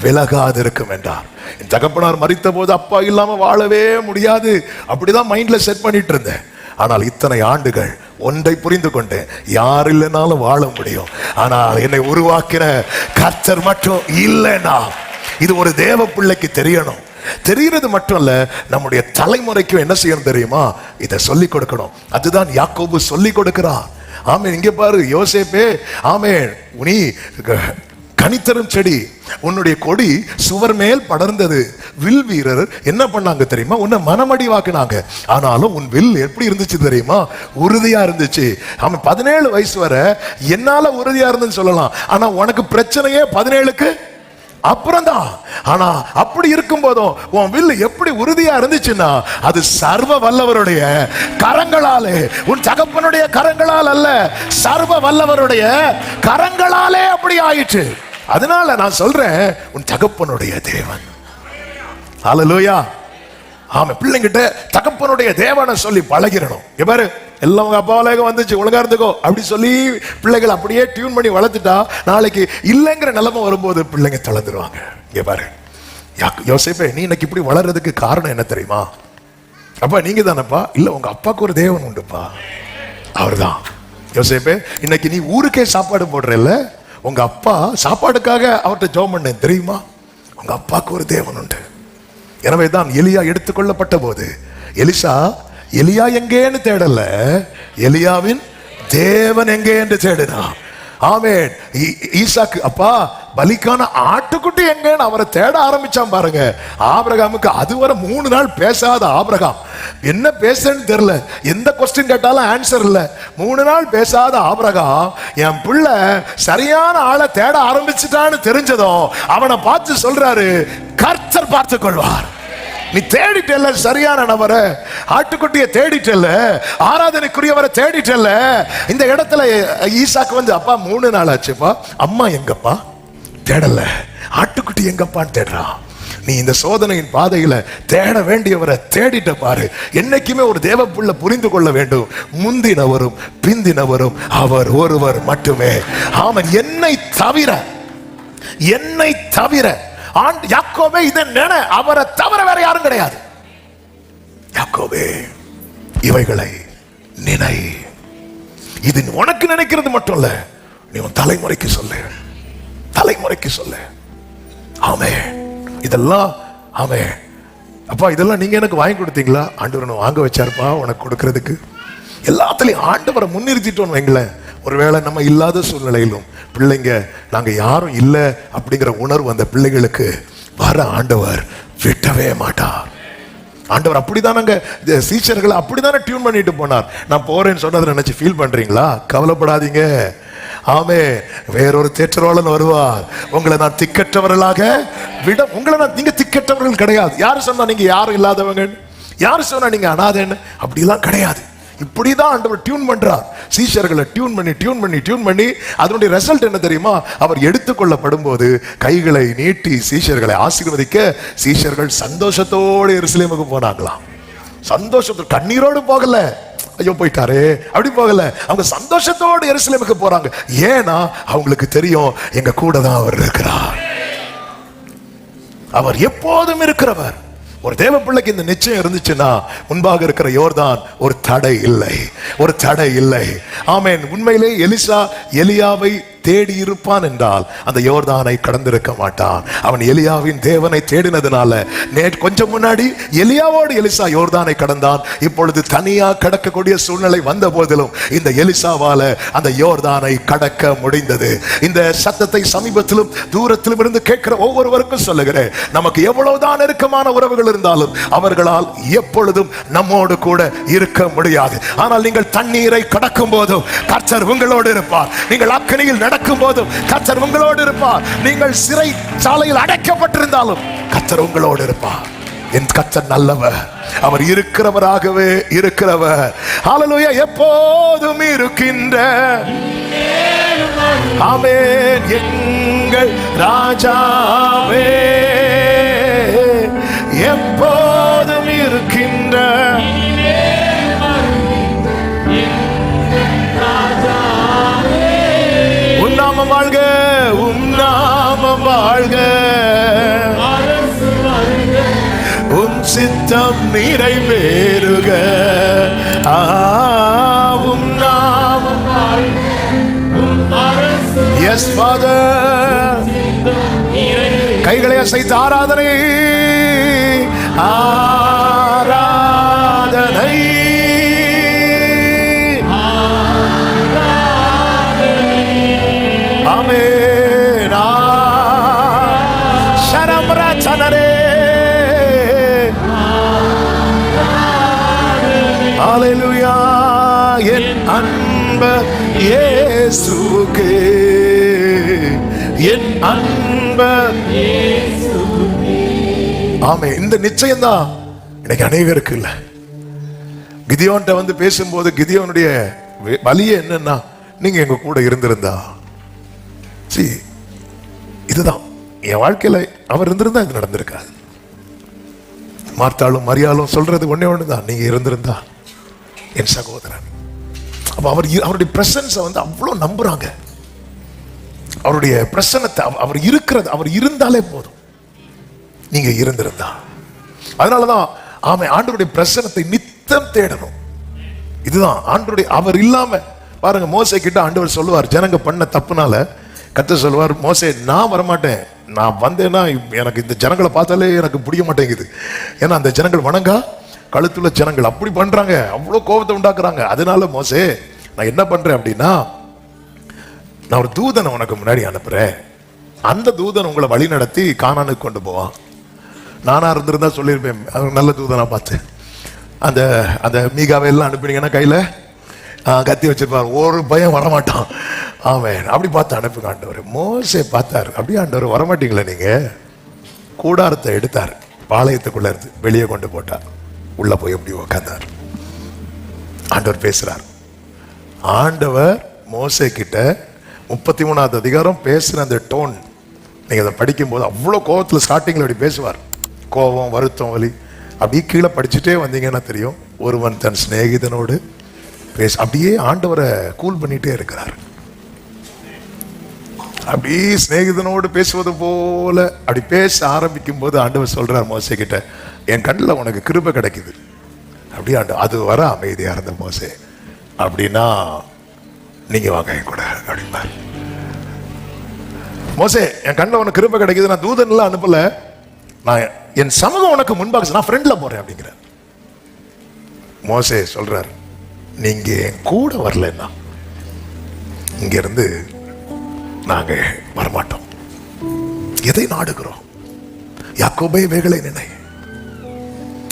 விலகாதிருக்கும் என்றார். என் தகப்பனார் மரித்த போது அப்பா இல்லாம வாழவே முடியாது, அப்படிதான் மைண்ட்ல செட் பண்ணிட்டு இருந்தேன். ஆனால் இத்தனை ஆண்டுகள் ஒன்றை புரிந்து கொண்டேன், யார் இல்லைனாலும் வாழ முடியும், ஆனால் என்னை உருவாக்கிற கர்த்தர் மட்டும் இல்லைனா. இது ஒரு தேவ பிள்ளைக்கு தெரியணும். தெரிகிறது மட்டும் இல்ல, நம்முடைய தலைமுறைக்கு என்ன செய்யணும் தெரியுமா? இதை சொல்லிக் கொடுக்கணும். அதுதான் யாக்கோபு சொல்லிக் கொடுக்கிறார். ஆமென். இங்க பாரு யோசேப்பே, ஆமென், நீ கனித்தரும் செடி, உன்னுடைய கொடி சுவர் மேல் படர்ந்தது. வில் வீரர் என்ன பண்ணாங்க தெரியுமா? உன்னை மனமடிவாக்குனாங்க. ஆனாலும் உன் வில் எப்படி இருந்துச்சு தெரியுமா? உறுதியா இருந்துச்சு. அவன் 17 வயசு வரை என்னால உறுதியா இருந்துன்னு சொல்லலாம், ஆனா உனக்கு பிரச்சனையே 17க்கு அப்புறம் தான். ஆனா அப்படி இருக்கும் போதும் உன் வில் எப்படி உறுதியா இருந்துச்சுன்னா, அது சர்வ வல்லவருடைய கரங்களாலே, உன் தகப்பனுடைய கரங்களால் அல்ல, சர்வ வல்லவருடைய கரங்களாலே அப்படி ஆயிற்று. அதனால நான் சொல்றேன், உன் தகப்பனுடைய தேவன். ஹல்லேலூயா. ஆமா, பிள்ளைங்கிட்ட தகப்பனுடைய தேவனை சொல்லி பழகிடணும். பாரு, எல்லாம் உங்க அப்பாவிலேயே வந்துச்சு, ஒழுங்கா இருந்துக்கோ அப்படி சொல்லி பிள்ளைகள் அப்படியே டியூன் பண்ணி வளர்த்துட்டா, நாளைக்கு இல்லைங்கிற நிலைமை வரும்போது பிள்ளைங்க தளர்ந்துருவாங்க. இங்க பாரு யோசேப்பே, நீ இன்னைக்கு இப்படி வளர்றதுக்கு காரணம் என்ன தெரியுமா? அப்பா நீங்க தானப்பா? இல்ல, உங்க அப்பாவுக்கு ஒரு தேவன் உண்டுப்பா, அவர்தான். யோசேப்பே, இன்னைக்கு நீ ஊருக்கே சாப்பாடு போடுறல்ல, உங்க அப்பா சாப்பாடுக்காக அவர்கிட்ட ஜெபம் பண்ண தெரியுமா? உங்க அப்பாவுக்கு ஒரு தேவன் உண்டு. எனவே தான் எலியா எடுத்துக்கொள்ளப்பட்ட போது எலிசா எலியா எங்கேன்னு தேடல, எலியாவின் தேவன் எங்கே என்று தேடினா. ஆமென். ஈசாக்கு, அப்பா பலிக்கான ஆட்டுக்குட்டி எங்கன்னு அவரை தேட ஆரம்பிச்சான் பாருங்க. ஆபிரகாமுக்கு அதுவரை 3 நாள் பேசாத ஆபிரகாம், என்ன பேசுன்னு தெரியல, எந்த கொஸ்டின் கேட்டாலும் ஆன்சர் இல்ல. 3 நாள் பேசாத ஆபிரகாம், என் பிள்ளை சரியான ஆளை தேட ஆரம்பிச்சுட்டான்னு தெரிஞ்சதும் அவனை பார்த்து சொல்றாரு, கர்த்தர் பார்த்துக் கொள்வார். நீ தேடிட்டல்ல சரியான நபரை, ஆட்டுக்குட்டியை தேடிட்டல்ல, ஆராதனைக்குரியவரை தேடிட்டல்ல. இந்த இடத்துல ஈசாக்கு வந்து, அப்பா 3 நாள் ஆச்சுப்பா, அம்மா எங்கப்பா? தேடல, ஆட்டுக்குட்டி எங்கப்பான்னு தேடுறான். நீ இந்த சோதனையின் பாதையில தேட வேண்டியவரை தேடிட்ட பாரு. என்னைக்குமே ஒரு தேவ பிள்ளை புரிந்து கொள்ள வேண்டும், முந்தினவரும் பிந்தினவரும் அவர் ஒருவர் மட்டுமே. ஆமென். என்னை தவிர யாக்கோபே இதை நினை, அவரை தவிர வேற யாரும் கிடையாது. யாக்கோபே, இவைகளை நினை. இது உனக்கு நினைக்கிறது மட்டும் இல்ல, நீ உன் தலைமுறைக்கு சொல்லு, தலைமுறைக்கு சொல்லு. ஆமே, இதெல்லாம் ஆமே. அப்பா இதெல்லாம் நீங்க எனக்கு வாங்கி கொடுத்தீங்களா? ஆண்டவர் வாங்க வச்சாருப்பா உனக்கு கொடுக்கறதுக்கு. எல்லாத்துலயும் ஆண்டவரை முன்னிறுத்திட்டோன்னு வைங்களேன், ஒருவேளை நம்ம இல்லாத சூழ்நிலையிலும் பிள்ளைங்க நாங்க யாரும் இல்லை அப்படிங்கிற உணர்வு அந்த பிள்ளைகளுக்கு வர ஆண்டவர் விட்டவே மாட்டார். ஆண்டவர் அப்படிதான் சீச்சர்களை அப்படித்தானே டியூன் பண்ணிட்டு போனார். நான் போறேன்னு சொன்னதை நினைச்சு ஃபீல் பண்றீங்களா? கவலைப்படாதீங்க. ஆமே, வேறொரு தேற்றவாளன் வருவார், உங்களை நான் திக்கற்றவர்களாக விட. நீங்க திக்கற்றவர்கள் கிடையாது. யாரு சொன்னா நீங்க யாரும் இல்லாதவங்க? யாரு சொன்னா நீங்க அனாதைன்னு? அப்படிலாம் கிடையாது. இப்படிதான் ஆண்டவர் டியூன் பண்றார். சீஷர்களை டியூன் பண்ணி அதனுடைய ரிசல்ட் என்ன தெரியுமா? அவர் எடுத்துக்கொள்ளப்படும் போது கைகளை நீட்டி சீஷர்களை ஆசீர்வதிக்க சீஷர்கள் சந்தோஷத்தோடு எருசலேமுக்கு போனாங்களாம். சந்தோஷத்தோடு, கண்ணீரோடு போகல, ஐயோ போயிட்டாரே அப்படி போகல, அவங்க சந்தோஷத்தோடு எருசலேமுக்கு போறாங்க. ஏன்னா அவங்களுக்கு தெரியும், எங்க கூட தான் அவர் இருக்கிறார், அவர் எப்போதும் இருக்கிறவர். ஒரு தேவ பிள்ளைக்கு இந்த நிச்சயம் இருந்துச்சுன்னா, முன்பாக இருக்கிற யோர்தான் ஒரு தடை இல்லை. ஆமென். உண்மையிலே எலிசா எலியாவை தேடி இருப்பான் என்றால் அந்த யோர்தானை கடந்திருக்க மாட்டான். அவன் எலியாவின் தேவனை தேடினதுனால கொஞ்சம் முன்னாடி எலியாவோடு எலிசா யோர்தானை கடந்தான். இப்பொழுது தனியா கடக்கக்கூடிய சூழ்நிலை வந்த போதிலும் இந்த எலிசாவால அந்த யோர்தானை கடக்க முடிந்தது. இந்த சத்தத்தை சமீபத்திலும் தூரத்திலும் இருந்து கேட்கிற ஒவ்வொருவருக்கும் சொல்லுகிறேன், நமக்கு எவ்வளவுதான் நெருக்கமான உறவுகள் இருந்தாலும் அவர்களால் எப்பொழுதும் நம்மோடு கூட இருக்க முடியாது. ஆனால் நீங்கள் தண்ணீரை கடக்கும் போதும் கர்த்தர் உங்களோடு இருப்பார். நீங்கள் அக்கினியில் நடக்கும் போதும் கர்த்தர் உங்களோடு இருப்பார். நீங்கள் சிறை சாலையில் அடைக்கப்பட்டிருந்தாலும் கர்த்தர் உங்களோடு இருப்பார். என் கர்த்தர் நல்லவர், அவர் இருக்கிறவராகவே இருக்கிறவர். ஹல்லேலூயா. எப்போதும் இருக்கின்ற ஆமென் எங்கள் ராஜாவே, எப்போதும் இருக்கின்ற நாமம் வாழ்க, உம் நாமம் வாழ்க, உம் சித்தம் நிறைவேறுக. உம் நாமம் வாழ்க. Yes, Father. கைகளை அசைத்து ஆராதனை, ஆராதனை. ஆமென். சரம்ரா சனரே. ஹல்லேலூயா. என் அன்பு இயேசுவுக்கே, என் அன்பு இயேசுவுக்கே. ஆமென். இந்த நிச்சயம் தான் இன்னைக்கு அநேகருக்கு இல்லை. கிதியோன்ட்ட வந்து பேசும்போது கிதியோனுடைய வலியே என்னன்னா, நீங்க எங்க கூட இருந்திருந்தா, இதுதான் என் வாழ்க்கையில அவர் இருந்திருந்தா இது நடந்திருக்காது. மார்த்தாலும் மரியாளும் சொல்றது ஒன்னே ஒண்ணுதான், நீங்க இருந்திருந்தா என் சகோதரன். அப்ப அவருடைய பிரசன்ஸை வந்து அவ்வளவு நம்புறாங்க. அவருடைய பிரசன்னத்தை, அவர் இருக்கிறது, அவர் இருந்தாலே போதும், நீங்க இருந்திருந்தா. அதனாலதான் ஆண்டவருடைய பிரசன்னத்தை நித்தம் தேடணும். இதுதான் ஆண்டவருடைய. அவர் இல்லாம பாருங்க, மோசே கிட்ட ஆண்டவர் சொல்லுவார், ஜனங்க பண்ண தப்புனால கர்த்தர் சொல்லுவார், மோசே நான் வரமாட்டேன், நான் வந்தேன்னா எனக்கு இந்த ஜனங்களை பார்த்தாலே எனக்கு பிடிக்க மாட்டேங்குது. ஏன்னா அந்த ஜனங்கள் வணங்கா கழுத்துள்ள ஜனங்கள் அப்படி பண்றாங்க, அவ்வளவு கோபத்தை உண்டாக்குறாங்க. அதனால மோசே நான் என்ன பண்றேன் அப்படின்னா, நான் ஒரு தூதனை உனக்கு முன்னாடி அனுப்புறேன், அந்த தூதன் உங்களை வழி நடத்தி கானானுக்கு கொண்டு போவான். நானா இருந்திருந்தா சொல்லியிருப்பேன், நல்ல தூதனா பார்த்து அந்த அந்த மீகாவை எல்லாம் அனுப்பினீங்கன்னா கையில கத்தி வச்சிருப்பார், ஒரு பயம் வரமாட்டான். ஆமென். அப்படி பார்த்து அனுப்புங்க ஆண்டவர். மோசே பார்த்தார், அப்படியே ஆண்டவர் வரமாட்டீங்களா நீங்க? கூடாரத்தை எடுத்தார், பாளையத்துக்குள்ள இருந்து வெளியே கொண்டு போட்டார், உள்ள போய் எப்படி உட்கார்ந்தார். ஆண்டவர் பேசுறார். ஆண்டவர் மோசே கிட்ட 33வது அதிகாரம் பேசுற அந்த டோன், நீங்க அதை படிக்கும் போது அவ்வளவு கோபத்துல ஸ்டார்டிங்ல அப்படி பேசுவார். கோபம், வருத்தம், வலி, அப்படியே கீழே படிச்சுட்டே வந்தீங்கன்னா தெரியும். ஒருவன் தன் சிநேகிதனோடு பேச, அப்படியே ஆண்டவரை கூல் பண்ணிட்டே இருக்கிறார். அப்படி சிநேகிதனோடு பேசுவது போல அப்படி பேச ஆரம்பிக்கும் போது ஆண்டவர் சொல்றார் மோசே கிட்ட, என் கண்ணில் உனக்கு கிருபை கிடைக்குது. அப்படியே அது வர அமைதியா இருந்த மோசே, அப்படின்னா நீங்க வாங்க என் கூட அப்படிம்பார். மோசே, என் கண்ணில் உனக்கு கிருபை கிடைக்குது, நான் தூதன் எல்லாம் அனுப்பல, நான் என் சமூகம் உனக்கு முன்பாக, நான் ஃப்ரெண்ட்ல போறேன் அப்படிங்கிற. மோசே சொல்றார், நீங்க என் கூட வரலன்னா இங்க இருந்து நாங்க வரமாட்டோம். எதை நாடுகிறோம்? யாக்கோபே வேகளை நினை,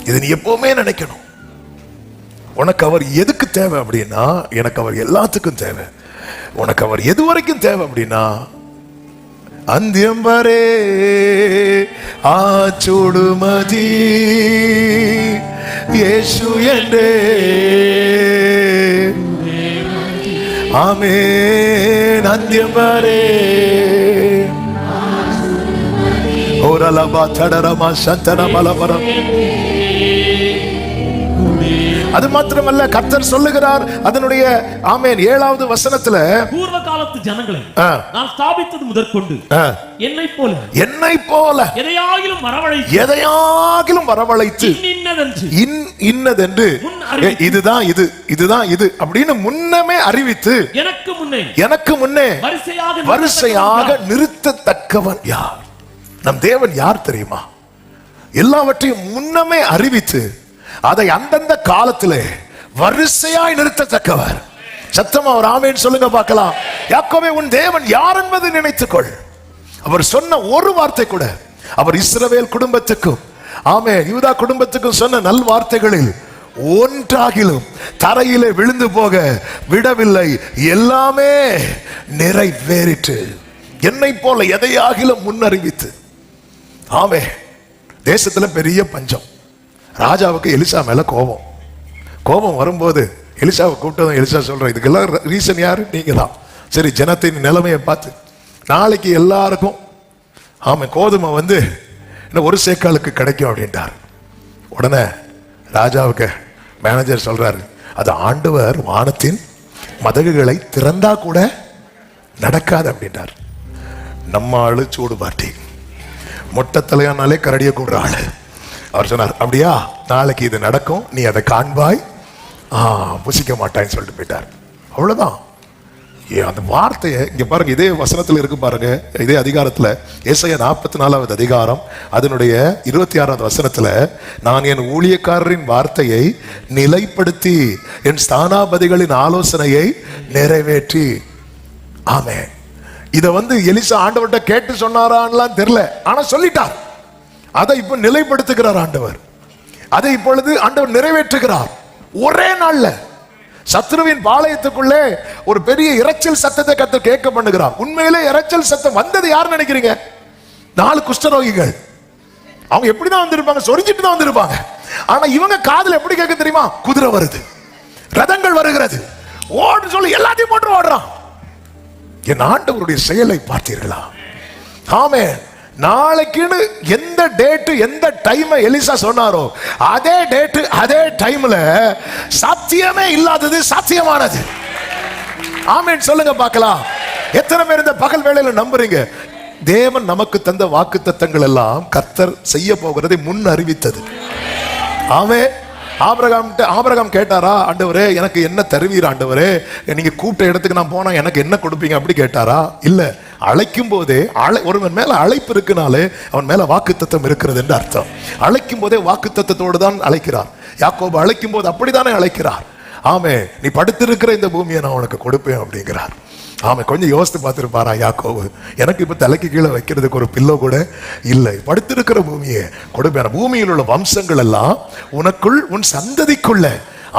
இதை நீ எப்பவுமே நினைக்கணும். உனக்கு அவர் எதுக்கு தேவை அப்படின்னா, எனக்கு அவர் எல்லாத்துக்கும் தேவை. உனக்கு அவர் எது வரைக்கும் தேவை அப்படின்னா, அந்தியம் வரே ஆச்சுடுமதி இயேசு என்றே. ஆமென். அந்தியம் வரே ஓரலபா தடரமா சந்தன மலபரம். அது மாத்திரமல்ல, கர்த்தர் சொல்லுகிறார் அதனுடைய ஆமென் 7வது வசனத்துல, பூர்வ காலத்து ஜனங்களை நான் ஸ்தாபித்தது முதற்கொண்டு என்னை போல எதையாகிலும் வரவழைத்து இன்னதென்று இதுதான் இது அப்படின்னு முன்னமே அறிவித்து எனக்கு முன்னே வரிசையாக நிறுத்தத்தக்கவன் யார்? நம் தேவன் யார் தெரியுமா? எல்லாவற்றையும் முன்னமே அறிவித்து அதை அந்தந்த காலத்திலே வரிசையாய் நிறுத்தத்தக்கவர். சத்தமா ஒரு ஆமென் சொல்லுங்க பார்க்கலாம். யாக்கோபே, உன் தேவன் யார் என்பதை நினைத்துக்கொள். அவர் சொன்ன ஒரு வார்த்தை கூட, அவர் இஸ்ரவேல் குடும்பத்துக்கும் ஆமென் யூதா குடும்பத்துக்கும் சொன்ன நல் வார்த்தைகளில் ஒன்றாகிலும் தரையிலே விழுந்து போக விடவில்லை. எல்லாமே நிறைவேறிற்று. என்னை போல எதையாகிலும் முன்னறிவித்து. ஆமென். தேசத்துல பெரிய பஞ்சம். ராஜாவுக்கு எலிசா மேல கோபம் வரும்போது எலிசாவை கூப்பிட்டதும் எலிசா சொல்ற, இதுக்கெல்லாம் ரீசன் யாரு? நீங்க தான். சரி, ஜனத்தின் நிலைமையை பார்த்து நாளைக்கு எல்லாருக்கும் கோதுமை வந்து இன்னும் ஒரு சேக்காலுக்கு கிடைக்கும் அப்படின்ட்டார். உடனே ராஜாவுக்கு மேனேஜர் சொல்றாரு, அது ஆண்டவர் வானத்தின் மதகுகளை திறந்தா கூட நடக்காது அப்படின்ட்டார். நம்ம ஆளு சூடு பாட்டி, மொட்டை தலையானாலே கரடிய கூடுற ஆளு. அவர் சொன்னார், அப்படியா, நாளைக்கு இது நடக்கும், நீ அதை காண்பாய், புசிக்க மாட்டான்னு சொல்லிட்டு போயிட்டார். அவ்வளவுதான். அந்த வார்த்தையை இங்க பாருங்க, இதே வசனத்துல இருக்கு பாருங்க, இதே அதிகாரத்துல ஏசாயா 44வது அதிகாரம் அதனுடைய 26வது வசனத்துல, நான் என் ஊழியக்காரரின் வார்த்தையை நிலைப்படுத்தி என் ஸ்தானாபதிகளின் ஆலோசனையை நிறைவேற்றி. ஆமே. இத எலிசா ஆண்டவர்கிட்ட கேட்டு சொன்னாரான்லாம் தெரியல, ஆனா சொல்லிட்டார். அதை இப்ப நிலைப்படுத்துகிறார் ஆண்டவர். அதை இப்பொழுது ஆண்டவர் நிறைவேற்றுகிறார். ஒரே நாள்ல சத்ருவின் பாளையத்துக்குள்ளே ஒரு பெரிய இரைச்சல் சத்தத்தை கர்த்தர் கேட்க பண்ணுகிறார். உண்மையிலே இரைச்சல் சத்தம் வந்தது யார் நினைக்கிறீங்க? 4 குஷ்டரோகிகள். அவங்க எப்படிதான் வந்திருப்பாங்க? சொரிஞ்சிட்டு தான் வந்திருப்பாங்க. ஆனா இவங்க காதுல எப்படி கேட்க தெரியுமா? குதிரை வருது, ரதங்கள் வருகிறது, ஓடு சொல்லி எல்லாத்தையும் போட்டு ஓடுறான். என் ஆண்டவருடைய செயலை பார்த்தீர்களா? ஆமென். நாளைக்குன்னு எந்த டேட் எந்த டைம் எலிசா சொன்னாரோ அதே டேட் அதே டைம்ல சாத்தியமே இல்லாதது சாத்தியமானது. ஆமென் சொல்லுங்க பார்க்கலாம். எத்தனை பேர் இந்த பகல் வேளையில நம்புறீங்க? தேவன் நமக்கு தந்த வாக்குத்தத்தங்கள் எல்லாம் கர்த்தர் செய்ய போகிறதை முன் அறிவித்தது. ஆமென். ஆபிரகாம் கேட்டாரா, ஆண்டவரே எனக்கு என்ன தருவீர் ஆண்டவரே, நீங்க கூப்பிட்ட இடத்துக்கு நான் போனா எனக்கு என்ன கொடுப்பீங்க அப்படி கேட்டாரா? இல்ல, அழைக்கும் போதே ஒருவன் மேல அழைப்பு இருக்குனாலே அவன் மேல வாக்குத்தத்தம் இருக்கிறது என்று அர்த்தம். அழைக்கும் போதே வாக்குத்தத்தத்தோடு தான் அழைக்கிறார். யாக்கோபு அழைக்கும் போது அப்படித்தானே அழைக்கிறார். ஆமே, நீ படுத்திருக்கிற இந்த பூமியை நான் உனக்கு கொடுப்பேன் அப்படிங்கிறார். ஆமா, கொஞ்சம் யோசித்து பார்த்துருப்பாரா யாக்கோபு? எனக்கு இப்ப தலைக்கு கீழே வைக்கிறதுக்கு ஒரு பில்லோ கூட இல்லை, படுத்திருக்கிற பூமியை கொடுப்பேன். பூமியில் உள்ள வம்சங்கள் எல்லாம் உனக்குள் உன் சந்ததிக்குள்ள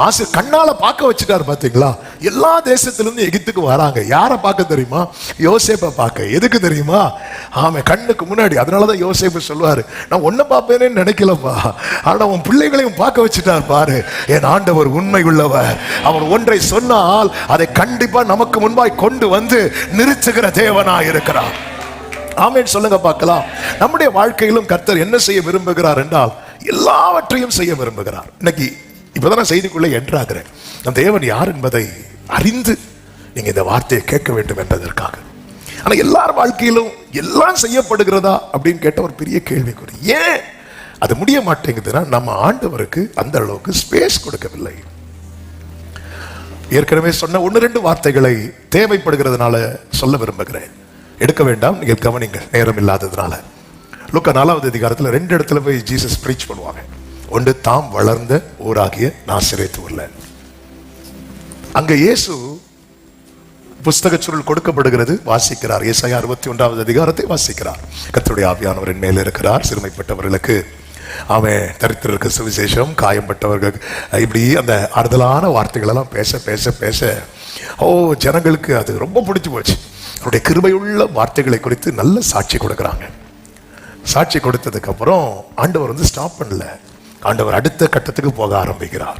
ஆசை கண்ணால பார்க்க வச்சுட்டாரு. பாத்தீங்களா? எல்லா தேசத்திலிருந்து எகிப்துக்கு வராங்க. யாரை பார்க்க தெரியுமா? யோசேப்பை பார்க்க. எதுக்கு தெரியுமா? ஆமா, கண்ணுக்கு முன்னாடி. அதனாலதான் யோசேப்பு சொல்லுவாரு, நான் ஒன்ன பார்ப்பேனே நினைக்கலப்பா, ஆனா உன் பிள்ளைகளையும் பார்க்க வச்சுட்டார் பாரு. என் ஆண்டவர் உண்மை உள்ளவர். அவர் ஒன்றை சொன்னால் அதை கண்டிப்பா நமக்கு முன்பாய் கொண்டு வந்து நிறுத்துகிற தேவனாய் இருக்கிறார். ஆமென் சொல்லுங்க பார்க்கலாம். நம்முடைய வாழ்க்கையிலும் கர்த்தர் என்ன செய்ய விரும்புகிறார் என்றால் எல்லாவற்றையும் செய்ய விரும்புகிறார். இன்னைக்கு இப்பதான் செய்திக்குள்ளே என்றாகிறேன். நம் தேவன் யார் என்பதை அறிந்து நீங்க இந்த வார்த்தையை கேட்க வேண்டும் என்பதற்காக. ஆனா எல்லார் வாழ்க்கையிலும் எல்லாம் செய்யப்படுகிறதா அப்படின்னு கேட்ட ஒரு பெரிய கேள்விக்குறி. ஏன் அது முடிய மாட்டேங்குதுன்னா, நம்ம ஆண்டவருக்கு அந்த அளவுக்கு ஸ்பேஸ் கொடுக்கவில்லை. ஏற்கனவே சொன்ன 1-2 வார்த்தைகளை தேவைப்படுகிறதுனால சொல்ல விரும்புகிறேன். எடுக்க வேண்டாம், நீங்கள் கவனிங்க, நேரம் இல்லாததுனால. லூக்கா 4வது அதிகாரத்தில் 2 இடத்துல போய் ஜீசஸ் பிரீச் பண்ணுவாங்க. ஒன்று தாம் வளர்ந்த ஊராகிய நாசரேத்து ஊர்ல. அங்க இயேசு புஸ்தக சுருள் கொடுக்கப்படுகிறது, வாசிக்கிறார். ஏசாயா 61வது அதிகாரத்தை வாசிக்கிறார். கர்த்தருடைய ஆவியானவரின் மேல் இருக்கிறார். சிறுமைப்பட்டவர்களுக்கு அவன் தரித்திரருக்கு சுவிசேஷம், காயம்பட்டவர்கள், இப்படி அந்த ஆறுதலான வார்த்தைகள் எல்லாம் பேச பேச பேச ஜனங்களுக்கு அது ரொம்ப பிடிச்சு போச்சு. அவருடைய கிருபையுள்ள வார்த்தைகளை குறித்து நல்ல சாட்சி கொடுக்குறாங்க. சாட்சி கொடுத்ததுக்கு அப்புறம் ஆண்டவர் ஸ்டாப் பண்ணல. ஆண்டவர் அடுத்த கட்டத்துக்கு போக ஆரம்பிக்கிறார்.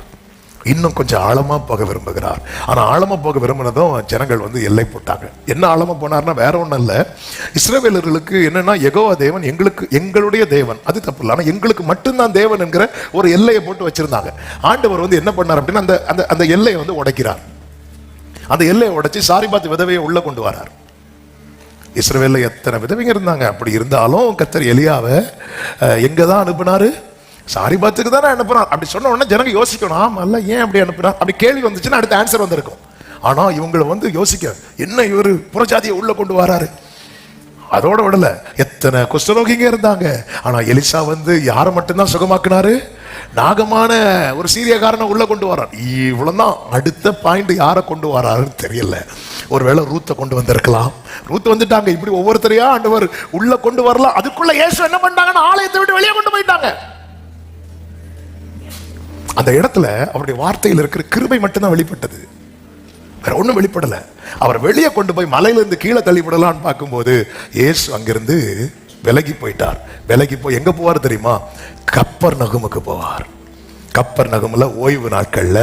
இன்னும் கொஞ்சம் ஆழமா போக விரும்புகிறார். ஆனா ஆழமா போக விரும்பினதும் ஜனங்கள் எல்லை போட்டாங்க. என்ன ஆழமா போனார்னா வேற ஒண்ணும் இல்ல, இஸ்ரவேலர்களுக்கு என்னன்னா, யெகோவா தேவன் எங்களுடைய தேவன், அது தப்பு இல்லை, ஆனா எங்களுக்கு மட்டும்தான் தேவன் என்கிற ஒரு எல்லையை போட்டு வச்சிருந்தாங்க. ஆண்டவர் என்ன பண்ணார் அப்படின்னா, அந்த எல்லையை உடைக்கிறார். அந்த எல்லையை உடைச்சு சாரிபாத் விதவையை உள்ள கொண்டு வரார். இஸ்ரவேல்ல எத்தனை விதவைங்க இருந்தாங்க. அப்படி இருந்தாலும் கர்த்தர் எலியாவை எங்கதான் அனுப்புனாரு? சாரிபாத்துக்கு தானே அனுப்புறான். அப்படி சொன்ன உடனே ஜனங்க யோசிக்கணும், ஆமா இல்ல, ஏன் அப்படி அனுப்புறான்? அப்படி கேள்வி வந்துச்சுன்னா அடுத்த ஆன்சர் வந்திருக்கும். ஆனா இவங்களை யோசிக்க, என்ன இவரு புறஜாதியை உள்ள கொண்டு வராரு? அதோட விடல, எத்தனை குஷ்டரோகிங்க இருந்தாங்க. ஆனா எலிசா யாரை மட்டும்தான் சுகமாக்குனாரு? நாகமான ஒரு சீரியக்காரனை உள்ள கொண்டு வரார். இவ்வளவுதான். அடுத்த பாயிண்ட் யாரை கொண்டு வராருன்னு தெரியல. ஒருவேளை ரூத்தை கொண்டு வந்திருக்கலாம். ரூத் வந்துட்டாங்க. இப்படி ஒவ்வொருத்தரையா ஆண்டவர் உள்ள கொண்டு வரலாம். அதுக்குள்ள இயேசு என்ன பண்ணாங்கன்னா, ஆலயத்தை விட்டு வெளியே கொண்டு போயிட்டாங்க. அந்த இடத்துல அவருடைய வார்த்தையில் இருக்கிற கிருபை மட்டும்தான் வெளிப்பட்டது, வேற ஒண்ணும் வெளிப்படல. அவர் வெளியே கொண்டு போய் மலையிலிருந்து கீழே தள்ளிவிடலான்னு பார்க்கும்போது இயேசு அங்கிருந்து விலகி போயிட்டார். விலகி போய் எங்க போவார் தெரியுமா? கப்பர்நகூமுக்கு போவார். கப்பர்நகூம்ல ஓய்வு நாட்கள்ல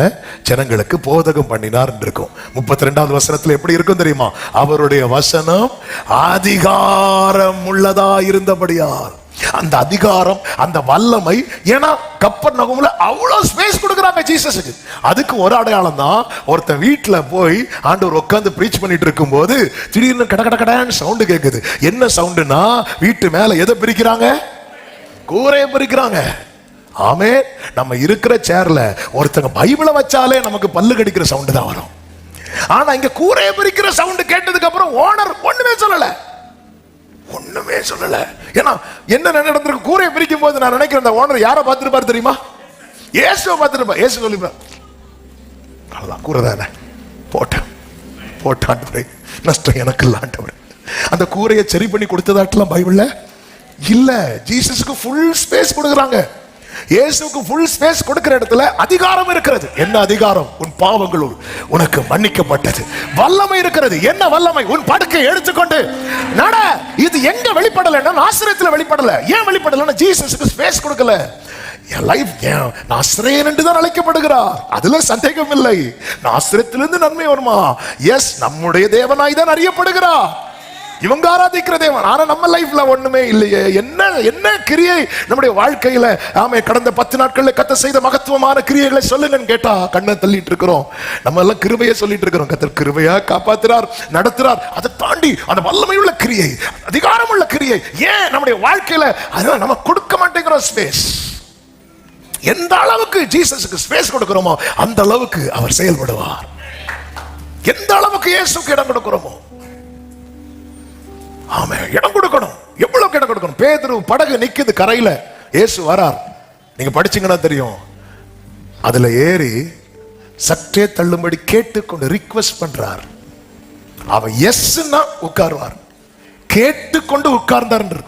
ஜனங்களுக்கு போதகம் பண்ணினார் இருக்கும். 32வது வசனத்துல எப்படி இருக்கும் தெரியுமா? அவருடைய வசனம் அதிகாரம் உள்ளதா இருந்தபடியால் அந்த அதிகாரம், அந்த வல்லமை. ஏன்னா கப்பர்நகூம்ல அவ்வளவு ஸ்பேஸ் கொடுக்குறாங்க ஜீசஸுக்கு. அதுக்கு ஒரு அடையாளம் தான், ஒருத்தன் வீட்டுல போய் ஆண்டவர் உட்கார்ந்து பிரீச் பண்ணிட்டு இருக்கும் போது திடீர்னு கட கட கடன்னு சவுண்டு கேட்குது. என்ன சவுண்டுனா, வீட்டு மேல எதை பிரிக்கிறாங்க? கூரையை பிரிக்கிறாங்க. ஆமே, நம்ம இருக்கிற சேர்ல ஒருத்தங்க பைபிளை வச்சாலே நமக்கு பல்லு கடிக்கிற சவுண்டு தான் வரும். ஆனா இங்க கூரையை பிரிக்கிற சவுண்டு கேட்டதுக்கு அப்புறம் ஓனர் ஒண்ணுமே சொல்லல. ஏன்னா என்ன நடந்திருக்கு? கூரையை பிரிக்கும் போது நான் நினைக்கிறேன் அந்த ஓனர் யாரை பார்த்திருப்பாரு தெரியுமா? இயேசுவை பார்த்திருப்பார். இயேசு சொல்லிப்பார், அதான் கூரை தானே, போட்டாண்டு நஷ்டம் எனக்கு இல்ல ஆண்டவர். அந்த கூரையை சரி பண்ணி கொடுத்ததாட்டெல்லாம் பைபிள்ல இல்ல. ஜீசஸ்க்கு ஃபுல் ஸ்பேஸ் கொடுக்குறாங்க. இயேசுக்கு ஃபுல் ஸ்பேஸ் கொடுக்கிற இடத்துல அதிகாரம் இருக்கிறது. என்ன அதிகாரம்? உன் பாவங்கள் உனக்கு மன்னிக்கப்பட்டது. வல்லமை இருக்கிறது. என்ன வல்லமை? உன் படுக்கை எடுத்துக்கொண்டு நட. இது எங்க வெளிப்படலைன்னா நாசரேத்துல வெளிப்படல. ஏன் வெளிப்படலன்னா ஜீசஸ்க்கு ஸ்பேஸ் கொடுக்கல. என் லைஃப் நாசரேயன் என்று தான் அழைக்கப்படுகிறார், அதுல சந்தேகம் இல்லை. நாசரேத்திலிருந்து நன்மை வருமா? எஸ், நம்முடைய தேவனாய் தான் அறியப்படுகிறார். இவங்க ஆராதிக்கிற தேவன். ஆனா நம்ம லைஃப்ல ஒண்ணுமே இல்லையே. என்ன கிரியை நம்முடைய வாழ்க்கையில? ஆமே, கடந்த 10 நாட்கள்ல கர்த்தர் செய்த மகத்துவமான கிரியைகளை சொல்லுங்கன்னு கேட்டா கண்ணை தள்ளிட்டு இருக்கிறோம். நம்ம எல்லாம் கிருபையை சொல்லிட்டு இருக்கிறோம். கர்த்தர் கிருபையா காப்பாத்துறார், நடத்துறார். அதை தாண்டி அந்த வல்லமை உள்ள கிரியை, அதிகாரம் உள்ள கிரியை ஏன் நம்முடைய வாழ்க்கையில அதான் நம்ம கொடுக்க மாட்டேங்கிறோம் ஸ்பேஸ். எந்த அளவுக்கு ஜீசஸுக்கு ஸ்பேஸ் கொடுக்கிறோமோ அந்த அளவுக்கு அவர் செயல்படுவார். எந்த அளவுக்கு இயேசுக்கு இடம் கொடுக்கிறோமோ, ஆமே, இடம் கொடுக்கணும். எவ்வளவு இடம் கொடுக்கணும்? பேதுரு படகு நிக்குது கரையில, இயேசு வரார். நீங்க படிச்சீங்கன்னா தெரியும். அதுல ஏறி சற்றே தள்ளும்படி கேட்டுக்கொண்டு ரிக்வெஸ்ட் பண்றார். அவ எஸ்னா உட்காருவார், கேட்டுக்கொண்டு உட்கார்ந்தார்.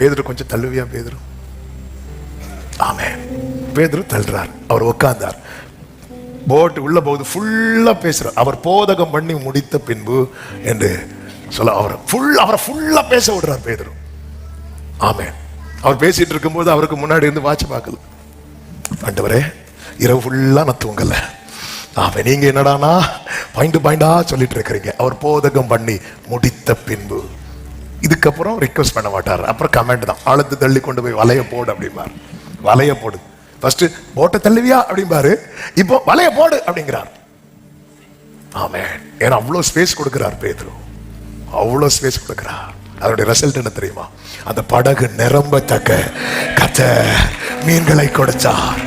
பேதுரு கொஞ்சம் தள்ளுவியா பேதுரு? ஆமே, பேதுரு தள்ளுறார். அவர் உட்கார்ந்தார். போட் உள்ள போகுது, ஃபுல்லா பேசுறார். அவர் போதகம் பண்ணி முடித்த பின்பு என்று சொல்ல அவரை ஃபுல்லா பேச விடுறார் பேதுரு. ஆமே, அவர் பேசிட்டு இருக்கும்போது அவருக்கு முன்னாடி இருந்து வாட்ச் பார்க்கல. ஆண்டவரே, இரவு ஃபுல்லா நான் தூங்கல. ஆமே, நீங்க என்னடானா பாயிண்டா சொல்லிட்டு இருக்கிறீங்க. அவர் போதகம் பண்ணி முடித்த பின்பு இதுக்கப்புறம் ரிக்வெஸ்ட் பண்ண மாட்டார். அப்புறம் கமெண்ட் தான், ஆழத்து தள்ளி கொண்டு போய் வலைய போடு அப்படிம்பார். வலைய போடு, ஃபர்ஸ்ட் போட்டை தள்ளுவியா அப்படிம்பாரு, இப்போ வலைய போடு அப்படிங்கிறார். ஆமே, ஏன்னா அவ்வளவு ஸ்பேஸ் கொடுக்கிறார் பேதுரு, அவ்வளவு ஸ்பேஸ் கொடுக்கிறார். அதோட ரிசல்ட் என்ன தெரியுமா? அந்த படகு நிரம்பத்தக்க கர்த்தர் மீன்களை கொடுத்தார்.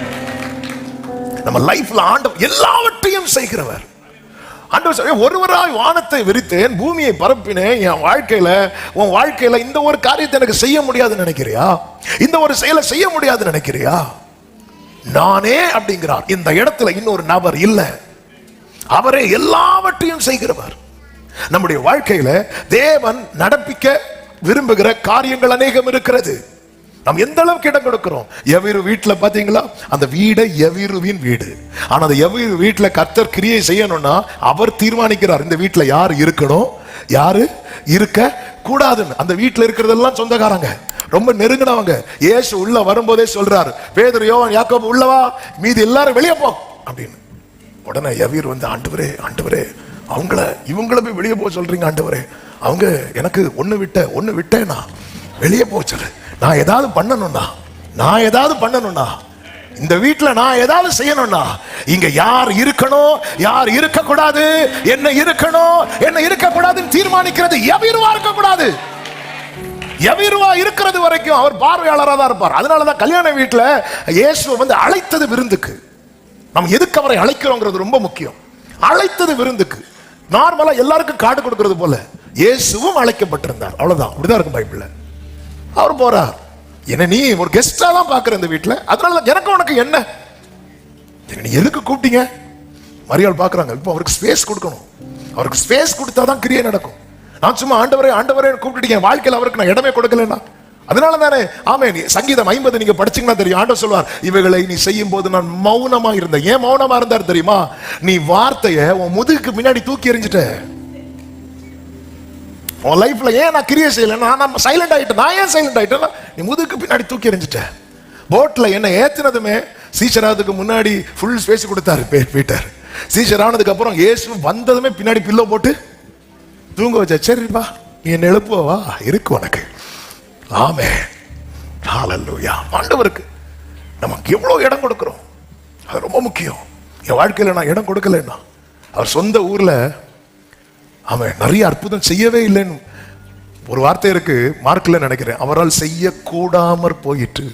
நம்ம லைஃப்ல ஆண்டவர் எல்லாவற்றையும் செய்கிறவர். ஆண்டவர் ஒருவராய் வானத்தை விரித்தேன், பூமியை பரப்பினேன். என் வாழ்க்கையில, உன் வாழ்க்கையில இந்த ஒரு காரியத்தை எனக்கு செய்ய முடியாதுன்னு நினைக்கிறியா? இந்த ஒரு செயலை செய்ய முடியாதுன்னு நினைக்கிறியா? நானே அப்படிங்கிறார். இந்த இடத்துல இன்னொரு நபர் இல்ல, அவரே எல்லாவற்றையும் செய்கிறவர். நம்முடைய வாழ்க்கையில தேவன் நடப்பிக்க விரும்புகிற காரியங்கள் அநேகம் இருக்கிறது. நாம் எந்த அளவுக்கு இடம் கொடுக்கிறோம்? எவீரு வீட்டுல பாத்தீங்களா, அந்த வீடை எவீருவின் வீடு. ஆனா அந்த எவீரு வீட்டுல கர்த்தர் கிரியை செய்யணும்னா அவர் தீர்மானிக்கிறார் இந்த வீட்டுல யார் இருக்கணும், யாரு இருக்க கூடாதுன்னு. அந்த வீட்டுல இருக்கிறதெல்லாம் சொந்தக்காரங்க, ரொம்ப நெருங்கினவங்க. இயேசு உள்ள வரும்போதே சொல்றாரு, பேதுரு, யோவான், யாக்கோபு உள்ளவா, மீதி எல்லாரும் வெளியே போ அப்படின்னு. உடனே எவீர் வந்து, ஆண்டவரே ஆண்டவரே, இவங்கள போய் வெளியே போக சொல்றீங்க ஆண்டவரே, அவங்க எனக்கு ஒண்ணு விட்டேனா வெளியே போச்சு. நான் ஏதாவது பண்ணணும்னா இந்த வீட்டுல நான் ஏதாவது செய்யணும்னா இங்க யார் இருக்கணும், யார் இருக்க கூடாது, என்ன இருக்கணும், என்ன இருக்க கூடாதுன்னு தீர்மானிக்கிறது எவீருவா இருக்க கூடாது. எவீருவா இருக்கிறது வரைக்கும் அவர் பார்வையாளராக தான் இருப்பார். அதனாலதான் கல்யாண வீட்டுல இயேசு வந்து அழைத்தது விருந்துக்கு. நம்ம எதுக்கு அவரை அழைக்கிறோங்கிறது ரொம்ப முக்கியம். அழைத்தது விருந்துக்கு. நார்மலா எல்லாருக்கும் கார்டு கொடுக்கிறது போல இயேசுவும் அழைக்கப்பட்டிருந்தார். அவ்வளவுதான், அப்படிதான் இருக்கும் பைபிள்ல. அவர் போறார். என்ன நீ ஒரு கெஸ்டா தான் பாக்குற இந்த வீட்டுல, அதனால எனக்கு உனக்கு என்ன, நீ எதுக்கு கூப்பிட்டீங்க? மரியாள் பாக்குறாங்க. இப்போ அவருக்கு ஸ்பேஸ் கொடுக்கணும். அவருக்கு ஸ்பேஸ் கொடுத்தாதான் கிரியை நடக்கும். நான் சும்மா ஆண்டவரே ஆண்டவரே கூப்பிட்டுட்டீங்க, வாழ்க்கையில் அவருக்கு நான் இடமே கொடுக்கலன்னா அதனால தானே. ஆமே, சங்கீதம் 50 நீங்க படிச்சீங்கன்னா தெரியும். ஆண்டவர் சொல்வார், இவைகளை நீ செய்யும் போது நான் மௌனமா இருந்தேன். ஏன் மௌனமா இருந்தார் தெரியுமா? நீ வார்த்தையை உன் முதுகுக்கு முன்னாடி தூக்கி எறிஞ்சிட்ட. உன் லைஃப்ல ஏன் நான் கிரியை செய்யல, நான் சைலண்ட் ஆயிட்டேன். நான் ஏன் சைலண்ட் ஆயிட்டேன்னா நீ முதுகுக்கு பின்னாடி தூக்கி எறிஞ்சிட்ட. போட்ல என்ன ஏத்தினதுமே சீஷராதுக்கு முன்னாடி ஃபுல் ஸ்பேஸ் கொடுத்தாரு பீட்டர். சீஷர் ஆனதுக்கு அப்புறம் இயேசு வந்ததுமே பின்னாடி பில்லோ போட்டு தூங்க வச்சா. சரிப்பா, நீ என்ன எழுப்புவா, இருக்கு உனக்கு ஆமென். ஹல்லேலூயா. ஆண்டவருக்கு நமக்கு எவ்வளவு இடம் கொடுக்கிறோம், அது ரொம்ப முக்கியம். என் வாழ்க்கையில நான் இடம் கொடுக்கலன்னா, அவர் சொந்த ஊர்ல அவன் நிறைய அற்புதம் செய்யவே இல்லைன்னு ஒரு வார்த்தை இருக்கு, மார்க்ல நினைக்கிறேன், அவரால் செய்யக்கூடாமற் போயிற்று.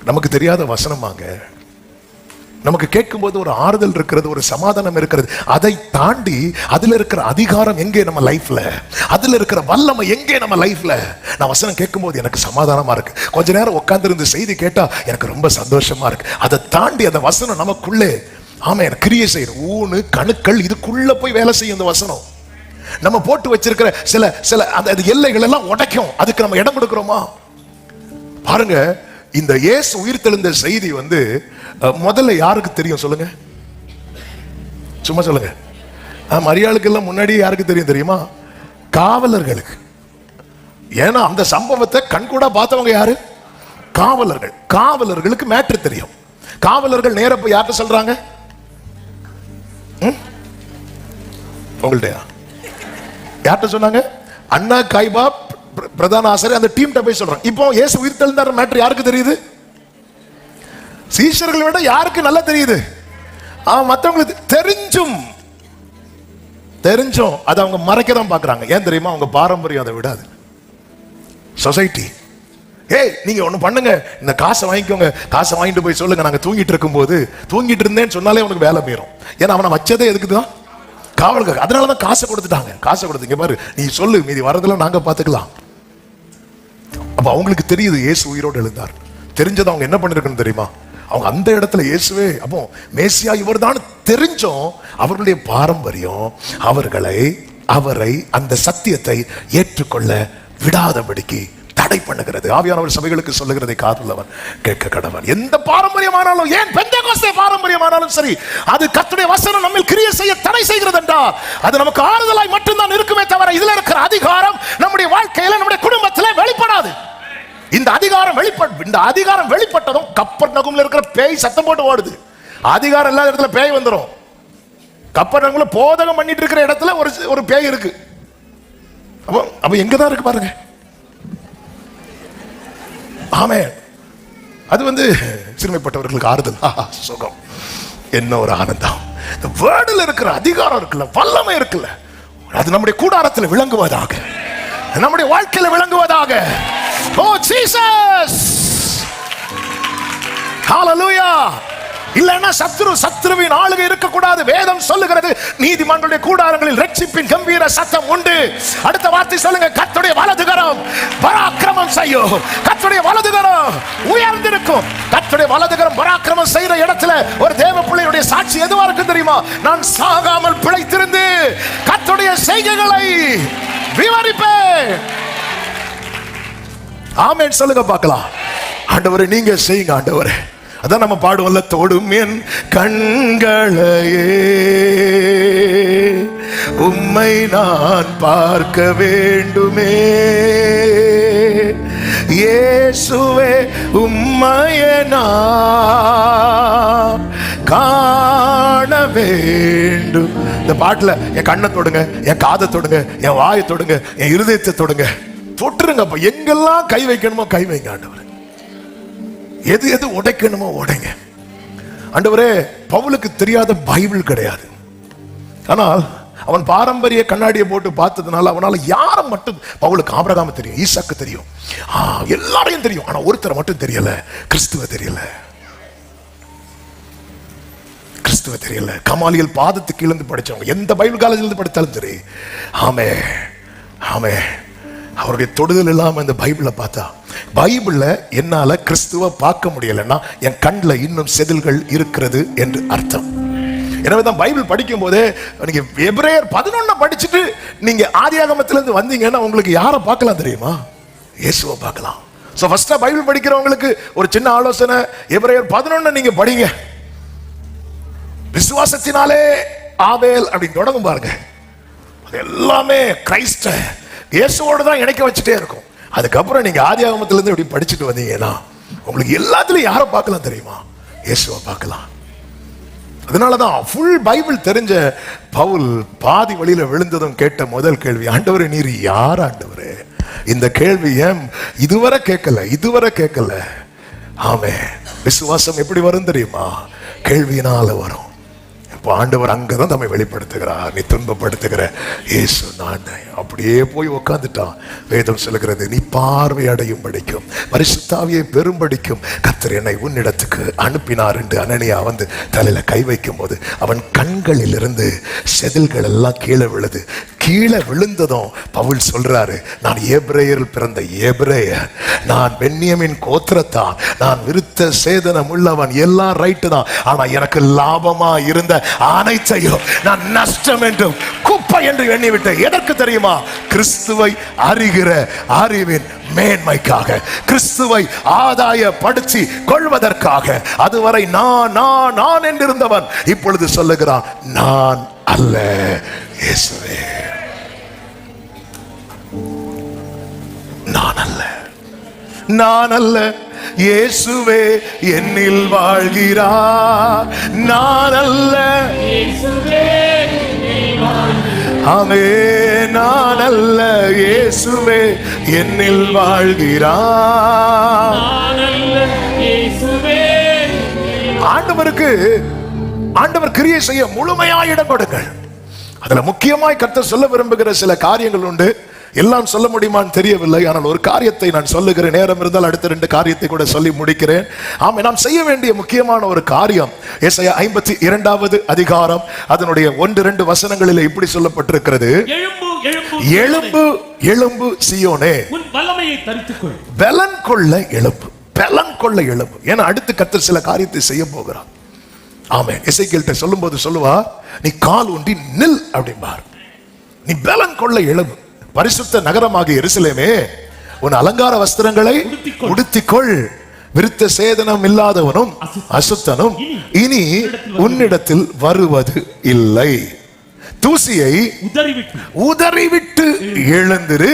நமக்கு தெரியாத வசனமாங்க. நமக்கு கேட்கும் போது ஒரு ஆறுதல் இருக்கிறது, ஒரு சமாதானம் இருக்கிறது. அதை தாண்டி அதுல இருக்கிற அதிகாரம் எங்கே நம்ம லைஃப்ல, அதுல இருக்கிற வல்லமை எங்கே நம்ம லைஃப்ல. நான் வசனம் கேட்கும் போது எனக்கு சமாதானமா இருக்கு, கொஞ்ச நேரம் உட்கார்ந்து இருந்து செய்தி கேட்டா எனக்கு ரொம்ப சந்தோஷமா இருக்கு. அதை தாண்டி அந்த வசனம் நமக்குள்ளே ஆமென் கிரியை செய்யும். ஊனு கணுக்கள் இதுக்குள்ள போய் வேலை செய்யும். இந்த வசனம் நம்ம போட்டு வச்சிருக்கிற சில சில அந்த எல்லைகள் எல்லாம் உடைக்கும். அதுக்கு நம்ம இடம் கொடுக்கிறோமா? பாருங்க, இந்த இயேசு உயிர்த்தெழுந்த செய்தி முதல்ல யாருக்கு தெரியும் சொல்லுங்க, சும்மா சொல்லுங்க. மரியாளுக்கு எல்லாம் முன்னாடி யாருக்கு தெரியும் தெரியுமா? காவலர்களுக்கு. ஏன்னா அந்த சம்பவத்தை கண்கூடா பார்த்தவங்க யாரு? காவலர்கள். காவலர்களுக்கு மேட்ரு தெரியும். காவலர்கள் நேர போய் யார்கிட்ட சொல்றாங்க? உங்கள்ட்ட யார்கிட்ட சொன்னாங்க? அண்ணா காய்பா பிரதான ஆசிரியர் அந்த டீம்கிட்ட போய் சொல்றாங்க. இப்போ இயேசு உயிர்த்தெழுந்தார் மேட்டர் யாருக்கு தெரியுது? சீஷர்களை விட யாருக்கு நல்லா தெரியுது? மற்றவங்களுக்கு தெரிஞ்சும் அதை அவங்க மறைக்க தான் பாக்குறாங்க. ஏன் தெரியுமா? அவங்க பாரம்பரியம் அதை விடாது. சொசைட்டி, ஏய் நீங்க ஒண்ணு பண்ணுங்க, இந்த காசை வாங்கிக்கோங்க, காசை வாங்கிட்டு போய் சொல்லுங்க, நாங்க தூங்கிட்டு இருக்கும்போது தூங்கிட்டு இருந்தேன்னு சொன்னாலே உனக்கு வேலை போயிடும். ஏன்னா அவனை வச்சதே எதுக்குதான்? காவலுக்கு. அதனாலதான் காசை கொடுத்துட்டாங்க. காசை கொடுத்தீங்க பாரு, நீ சொல்லு, மீதி வரதெல்லாம் நாங்க பாத்துக்கலாம். அப்ப அவங்களுக்கு தெரியுது இயேசு உயிரோடு எழுந்தார். தெரிஞ்சது அவங்க என்ன பண்ணிருக்கணும் தெரியுமா? அவங்க அந்த இடத்துல இயேசுவே அப்போ மேசியா இவர் தான் தெரிஞ்சும் அவர்களுடைய பாரம்பரியம் அவரை அந்த சத்தியத்தை ஏற்றுக்கொள்ள விடாதபடிக்கு தடை பண்ணுகிறது. ஆவியானவர் சபைகளுக்கு சொல்லுகிறதை காதுள்ளவன் கேட்க கடவன். எந்த பாரம்பரியமானாலும், ஏன் பெந்தெகோஸ்தே பாரம்பரியமானாலும் சரி, அது கர்த்தருடைய வசனம் நம்மில் கிரியை செய்ய தடை செய்கிறது என்றால் அது நமக்கு ஆறுதலாய் மட்டும்தான் இருக்குமே தவிர இதுல இருக்கிற அதிகாரம் நம்முடைய வாழ்க்கையில நம்முடைய குடும்பத்திலே வெளிப்படாது. இந்த அதிகாரம் வெளிப்பட்டதும் கப்பர்நகூம்ல இருக்கிற பேய் சத்தம் போட்டு ஓடுது. அதிகாரம் இல்லாத இடத்துல பேய் வந்துடும். கப்பர்நகூம்ல போதகம் பண்ணிட்டு இருக்கிற இடத்துல ஒரு பேய் இருக்கு. அப்ப எங்கதான் இருக்கு பாருங்க. ஆமென். அது சிறுமைப்பட்டவர்களுக்கு ஆறுதல், சுகம், என்ன ஒரு ஆனந்தம். இந்த வேர்டுல இருக்கிற அதிகாரம் இருக்குல்ல, வல்லமை இருக்குல்ல, அது நம்முடைய கூடாரத்தில் விளங்குவதாக, நம்முடைய வாழ்க்கையில விளங்குவதாக. ஓ ஜீசஸ், ஹalleluya. இல்லன்னா சத்துருவின் ஆளுகை இருக்கக்கூடாது. வேதம் சொல்லுகிறது நீதிமான்களுடைய கூடாரங்களில் ரட்சிப்பின் கம்பீர சத்தம் உண்டு. அடுத்த வார்த்தை சொல்லுங்க, கர்த்தருடைய வலதுகரம் பராக்கிரமம் செய்யும். கர்த்தருடைய வலதுகரம் உயர்ந்திருக்கும். கர்த்தருடைய வலதுகரம் பராக்கிரமம் செய்யற இடத்துல ஒரு தேவ பிள்ளையுடைய சாட்சி எதுவா இருக்கு தெரியுமா? நான் சாகாமல் பிழைத்திருந்து கர்த்தருடைய செய்கைகளை விவரிப்பேன். ஆமென் சொல்லுங்க பார்க்கலாம். ஆண்டவரே நீங்க செய்யுங்க ஆண்டவரே. அதான் நம்ம பாடுவோம்ல, தொடும் என் கண்களையே உம்மை நான் பார்க்க வேண்டுமே, இயேசுவே உம்மையே நான் காண வேண்டும். இந்த பாட்டுல என் கண்ணை தொடுங்க, என் காதை தொடுங்க, என் வாயை தொடுங்க, என் இருதயத்தை தொடுங்க. தொட்டுருங்க. எங்கெல்லாம் கை வைக்கணுமோ கை வைங்க ஆண்டவரே. எது எது உடைக்கணுமோ உடைங்க ஆண்டவரே. பவுலுக்கு தெரியாத பைபிள் கிடையாது. ஆனால் அவன் பாரம்பரிய கண்ணாடியை போட்டு பார்த்ததுனால அவனால யாரை மட்டும், பவுலுக்கு ஆபிரகாம் தெரியும், ஈசாக்கு தெரியும், எல்லாரையும் தெரியும். ஆனா ஒருத்தரை மட்டும் தெரியல, கிறிஸ்துவ தெரியல. கிறிஸ்துவ தெரியல. கமாலியல் பாதத்துக்கு இழந்து படிச்சவங்க, எந்த பைபிள் காலேஜில் இருந்து படித்தாலும் சரி, ஆமே ஆமே, அவருடைய தொடுதல் இல்லாம இந்த பைபிளை பார்த்தா, பைபிள்ல என்னால கிறிஸ்துவ பார்க்க முடியலன்னா என் கண்ணில் இன்னும் செதில்கள் இருக்கிறது என்று அர்த்தம். எனவேதான் பைபிள் படிக்கும் போதே நீங்க எபிரேயர் 11 படிச்சுட்டு நீங்க ஆதியாகமத்திலிருந்து வந்தீங்கன்னா உங்களுக்கு யாரை பார்க்கலாம் தெரியுமா? இயேசுவை பார்க்கலாம். சோ ஃபர்ஸ்டா பைபிள் படிக்கிறவங்களுக்கு ஒரு சின்ன ஆலோசனை, எபிரேயர் 11 நீங்க படிங்க. விசுவாசத்தினாலே ஆபேல் அப்படின்னு தொடங்கும் பாருங்க. அது எல்லாமே கிறிஸ்த இயேசுவோடு தான் இணைக்க வச்சுட்டே இருக்கும். அதுக்கப்புறம் நீங்க ஆதியாகமத்திலிருந்து இப்படி படிச்சுட்டு வந்தீங்கன்னா உங்களுக்கு எல்லாத்துலயும் யாரை பார்க்கலாம் தெரியுமா? இயேசுவை பார்க்கலாம். அதனாலதான் ஃபுல் பைபிள் தெரிஞ்ச பவுல் பாதி வழியில விழுந்ததும் கேட்ட முதல் கேள்வி, ஆண்டவரே நீர் யார் ஆண்டவரே? இந்த கேள்வி ஏன் இதுவரை கேட்கல. ஆமே, விசுவாசம் எப்படி வரும் தெரியுமா? கேள்வியினால வரும். இப்போ ஆண்டவர் அங்கதான் நம்மை வெளிப்படுத்துகிறார். நீ துன்பப்படுத்துகிற இயேசு நான். அப்படியே போய் உட்காந்துட்டான். வேதம் சொல்லுகிறது, நீ பார்வை அடையும் படிக்கும், பரிசுத்த ஆவியை பெரும்படிக்கும் கர்த்தர் என்னை உன்னிடத்துக்கு அனுப்பினார் என்று அனனியா வந்து தலையில கை வைக்கும் போது அவன் கண்களில் இருந்து செதில்கள் எல்லாம் கீழே விழுது. கீழே விழுந்ததும் பவுல் சொல்றாரு, நான் எபிரேயரில் பிறந்த எபிரேயர், நான் பென்யமின் கோத்திரத்தான், நான் விருத்த சேதனம் உள்ளவன், எல்லாம் ரைட்டு தான். ஆனா எனக்கு லாபமா இருந்த அனைத்தையும் நான் நஷ்டம் என்றும் குப்பை என்று எண்ணிவிட்டேன். எதற்கு தெரியுமா? கிறிஸ்துவை அறிகிற அறிவின் மேன்மைக்காக, கிறிஸ்துவை ஆதாயப்படுத்தி கொள்வதற்காக. அதுவரை நான் என்றிருந்தவன் இப்பொழுது சொல்லுகிறான், நான் அல்ல இயேசுவே, நான் அல்ல இயேசுவே என்னில் வாழ்கிறார். நான் அல்ல இயேசுவே, ஆமே, நான் அல்ல இயேசுவே என்னில் வாழ்கிறார். ஆண்டவர் கிரியை செய்ய முழுமையாய் இடம் கொடுங்கள். அதுல முக்கியமாய் கர்த்தர் சொல்ல விரும்புகிற சில காரியங்கள் உண்டு. எல்லாம் சொல்ல முடியுமான்னு தெரியவில்லை. ஆனால் ஒரு காரியத்தை நான் சொல்லுகிறேன். நேரம் இருந்தால் அடுத்த 2 காரியத்தை கூட சொல்லி முடிக்கிறேன். ஆமா, நாம் செய்ய வேண்டிய முக்கியமான ஒரு காரியம் ஏசாயா 52வது அதிகாரம் அதனுடைய 1-2 வசனங்களில் இப்படி சொல்லப்பட்டிருக்கிறது, எழும்பு எழும்பு சீயோனே, உன் வல்லமையை தரித்துக்கொள், பலன் கொள்ள எழும்பு, பலன் கொள்ள எழும்பு. ஏன்னா அடுத்து கர்த்தர் சில காரியத்தை செய்ய போகிறார். ஆமென். எசேக்கியேல்ட்ட சொல்லும்போது சொல்லுவா, நீ கால் ஊன்றி நில் அப்படிம்பார். நீ பலன் கொள்ள எழும்பு. பரிசுத்த நகரமாகிய எருசலேமே, உன் அலங்கார வஸ்திரங்களை உடுத்திக்கொள். விருத்த சேதனம் இல்லாதவனும் அசுத்தனும் இனி உன்னிடத்தில் வருவது இல்லை. தூசியை உதறிவிட்டு எழுந்திரு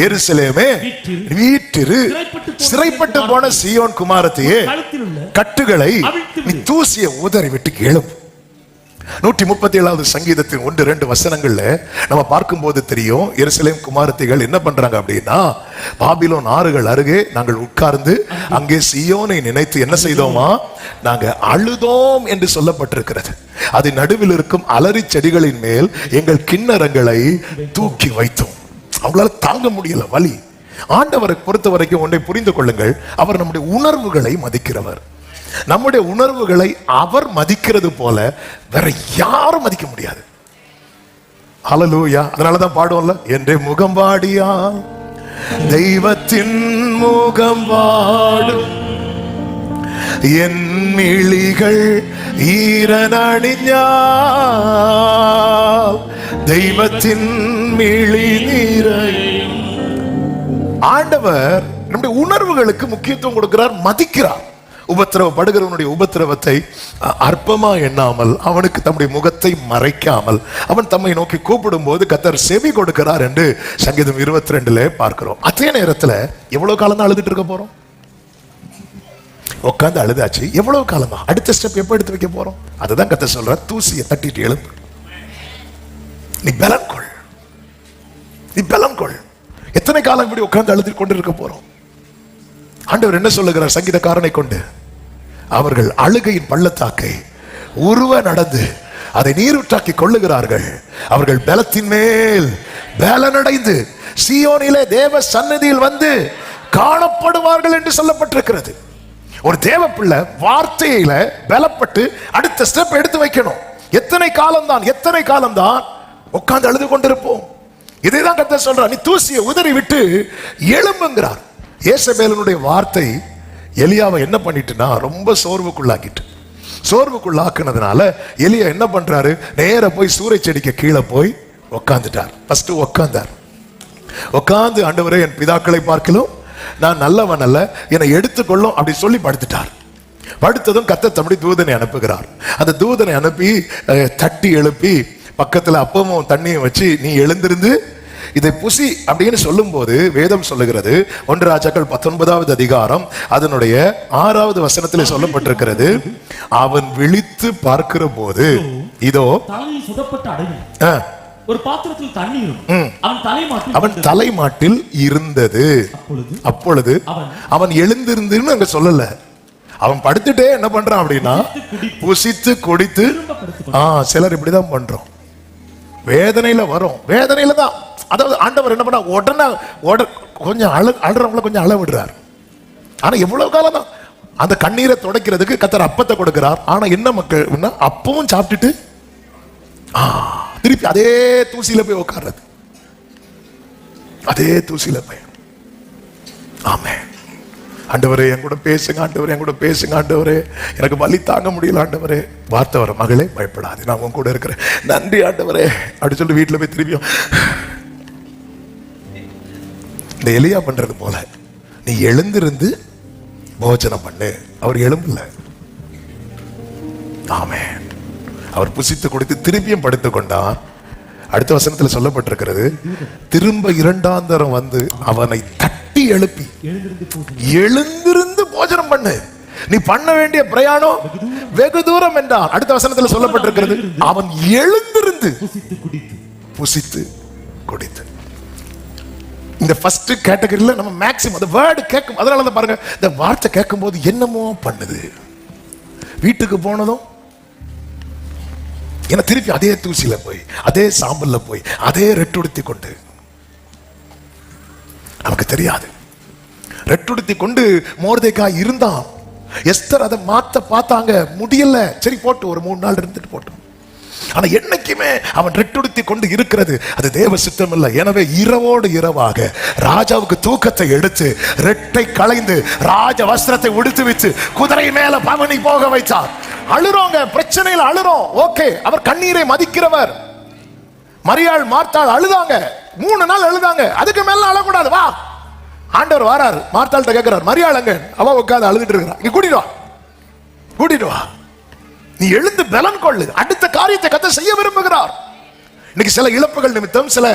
எருசலேமே, வீற்றிரு. சிறைப்பட்டு போன சீயோன் குமாரத்தையே, கட்டுகளை நீ தூசியை உதறிவிட்டு எழும்பு. 137வது சங்கீதத்தின் 1-2 வசனங்கள்ல நம்ம பார்க்கும்போது தெரியும், எருசலேம் குமாரத்திகள் என்ன பண்றாங்க அப்படின்னா, பாபிலோன் ஆறுகள் அருகே நாங்கள் உட்கார்ந்து அங்கே சீயோனை நினைத்து என்ன செய்தோமா, நாங்க அழுதோம் என்று சொல்லப்பட்டிருக்கிறது. அது நடுவில் இருக்கும் அலரி செடிகளின் மேல் எங்கள் கிண்ணறங்களை தூக்கி வைத்தோம். அவங்களால தாங்க முடியல வலி. ஆண்டவரை பொறுத்த வரைக்கும் ஒன்றை புரிந்து கொள்ளுங்கள், அவர் நம்முடைய உணர்வுகளை மதிக்கிறவர். நம்முடைய உணர்வுகளை அவர் மதிக்கிறது போல வேற யாரும் மதிக்க முடியாது. ஹல்லேலூயா. அதனாலதான் பாடுவோம்ல, என்றே முகம் வாடியா தெய்வத்தின் முகம் வாடும், என் மிழிகள் ஈரனணிஞ்சால் தெய்வத்தின் மிழி நீரை. ஆண்டவர் நம்முடைய உணர்வுகளுக்கு முக்கியத்துவம் கொடுக்கிறார், மதிக்கிறார். உபத்திரவப்படுகிறவனுடைய உபத்திரவத்தை அற்பமா எண்ணாமல், அவனுக்கு தம்முடைய முகத்தை மறைக்காமல் அவன் தம்மை நோக்கி கூப்பிடும் போது கர்த்தர் செவி கொடுக்கிறார் என்று சங்கீதம் 22 பார்க்கிறோம். அதே நேரத்தில் எவ்வளவு காலம் தான் அழுதுட்டு இருக்க போறோம்? உட்காந்து அழுதாச்சு, எவ்வளவு காலமா? அடுத்த ஸ்டெப் எப்ப எடுத்து வைக்க போறோம்? அதுதான் கர்த்தர் சொல்ற, தூசியை தட்டிட்டு எழுப்பு, நீ பலன் கொள், நீ பலன் கொள். எத்தனை காலம் இப்படி உட்கார்ந்து அழுது கொண்டு இருக்க போறோம்? ஆண்டவர் என்ன சொல்லுகிறார் சங்கீதக்காரனை கொண்டு? அவர்கள் அழுகையின் பள்ளத்தாக்கை உருவ நடந்து அதை நீரூற்றாக்கி கொள்ளுகிறார்கள். அவர்கள் பலத்தின் மேல் பலனடைந்து சீயோனிலே தேவ சந்நிதியில் வந்து காணப்படுவார்கள் என்று சொல்லப்பட்டிருக்கிறது. ஒரு தேவ பிள்ளை வார்த்தையில பலப்பட்டு அடுத்த ஸ்டெப் எடுத்து வைக்கணும். எத்தனை காலம்தான் உட்கார்ந்து அழுது கொண்டிருப்போம்? இதைதான் கர்த்தர் சொல்றார், நீ தூசியை உதறி விட்டு எழும்புங்கிறார். ஏசபேலனுடைய வார்த்தை எலியாவை என்ன பண்ணிட்டுனா ரொம்ப சோர்வுக்குள்ளாக்குனதுனால எலியா என்ன பண்றாரு, நேர போய் சூறை செடிக்கு கீழே போய் உட்காந்துட்டார். ஃபர்ஸ்ட் உட்காந்து ஆண்டவரே, என் பிதாக்களை பார்க்கலாம் நான் நல்லவன் அல்ல, என்னை எடுத்துக்கொள்ளும் அப்படி சொல்லி படுத்துட்டார். படுத்ததும் கர்த்தர் தம்முடைய தூதனை அனுப்புகிறார். அந்த தூதனை அனுப்பி தட்டி எழுப்பி பக்கத்துல அப்பமும் தண்ணியும் வச்சு, நீ எழுந்திருந்து இதை புசி அப்படின்னு சொல்லும் போது வேதம் சொல்லுகிறது, 1 ராஜாக்கள் 19வது அதிகாரம் அதனுடைய 6வது வசனத்தில் சொல்லப்பட்டிருக்கிறது, அவன் விழித்து பார்க்கிற போது இதோ ஒரு பாத்திரத்தில் தண்ணீரும் அவன் தலைமாட்டில் இருந்தது. அப்பொழுது அவன் எழுந்திருந்துன்னு அங்க சொல்லல, அவன் படுத்துட்டே என்ன பண்றான் அப்படின்னா புசித்து குடித்து. சிலர் இப்படிதான் பண்றோம், வேதனையில வரும், வேதனையில தான். அதாவது ஆண்டவர் என்ன பண்ணா உடனே கொஞ்சம் அழுறவங்களை கொஞ்சம் அழ விடுறார். ஆனா எவ்வளவு காலம் தான் அந்த கண்ணீரை துடைக்கிறதுக்கு கர்த்தர் அப்பத்தை கொடுக்கிறார். ஆனா என்ன மக்கள் அப்பவும் சாப்பிட்டுட்டு திருப்பி அதே தூசியில போய் உட்கார்றது, அதே தூசியில போய். ஆமென். ஆண்டவரே என் கூட பேசுங்க, ஆண்டவரே என் கூட பேசுங்க, ஆண்டவரே எனக்கு வலி தாங்க முடியல, ஆண்டவரே. வார்த்தை வர, மகளே பயப்படாது, நான் உன் கூட இருக்கிறேன், நன்றி ஆண்டவரே அப்படி சொல்லி வீட்டுல போய் திரும்பியும் இந்த எலியா பண்றது போல நீ எழுந்திருந்து போஜனம் பண்ணு. அவர் எழும்பல. ஆமென். அவர் புசித்து கொடுத்து திருப்பியும் படுத்துக் கொண்டார். அடுத்த வசனத்தில் சொல்லப்பட்டிருக்கிறது, திரும்ப இரண்டாம் தரம் வந்து அவனை தட்டி எழுப்பி எழுந்திருந்து போஜனம் பண்ணு, நீ பண்ண வேண்டிய பிரயாணம் வெகு தூரம் என்றான். அடுத்த வசனத்தில் சொல்லப்பட்டிருக்கிறது, அவன் எழுந்திருந்து புசித்து குடித்து. இந்த ஃபர்ஸ்ட் கேட்டகரியில நம்ம மேக்ஸிமம் அந்த வேர்டு கேட்கும். அதனால தான் பாருங்க, இந்த வார்த்தை கேட்கும் போது என்னமோ பண்ணுது. வீட்டுக்கு போனதும் ஏன்னா திருப்பி அதே தூசியில போய், அதே சாம்பல்ல போய், அதே ரெட்டுடுத்தி கொண்டு, நமக்கு தெரியாது ரெட்டுடுத்தி கொண்டு மோர்தேக்காய் இருந்தான். எஸ்தர் அதை மாத்த பார்த்தாங்க, முடியல. சரி போட்டு ஒரு 3 நாள் இருந்துட்டு போட்டோம். ஆனா என்னைக்குமே அவன் ரெட்டுடுத்தி கொண்டு இருக்கிறது அது தேவ சித்தம் இல்லை. எனவே இரவோடு இரவாக ராஜாவுக்கு தூக்கத்தை எடுத்து ரெட்டை களைந்து ராஜ வஸ்திரத்தை உடுத்து வச்சு குதிரை மேல பவனி போக வைத்தார். அழுறோங்க, பிரச்சனையில் அழுறோம், ஓகே. அவர் கண்ணீரை மதிக்கிறவர். மரியாள் மார்த்தாள் அழுதாங்க, 3 நாள் அழுதாங்க, அதுக்கு மேல அழக்கூடாது. வா, ஆண்டவர் வாராரு, மார்த்தாள்கிட்ட கேட்கிறார், மரியாள் அங்க அவ உட்கார்ந்து அழுதுட்டு இருக்கிறான், நீ கூட்டிட்டு வா, நீ எழுந்து பலன் கொள்ளு, அடுத்த காரியத்தை கர்த்தர் செய்ய விரும்புகிறார். இன்னைக்கு சில இழப்புகள் நிமித்தம், சில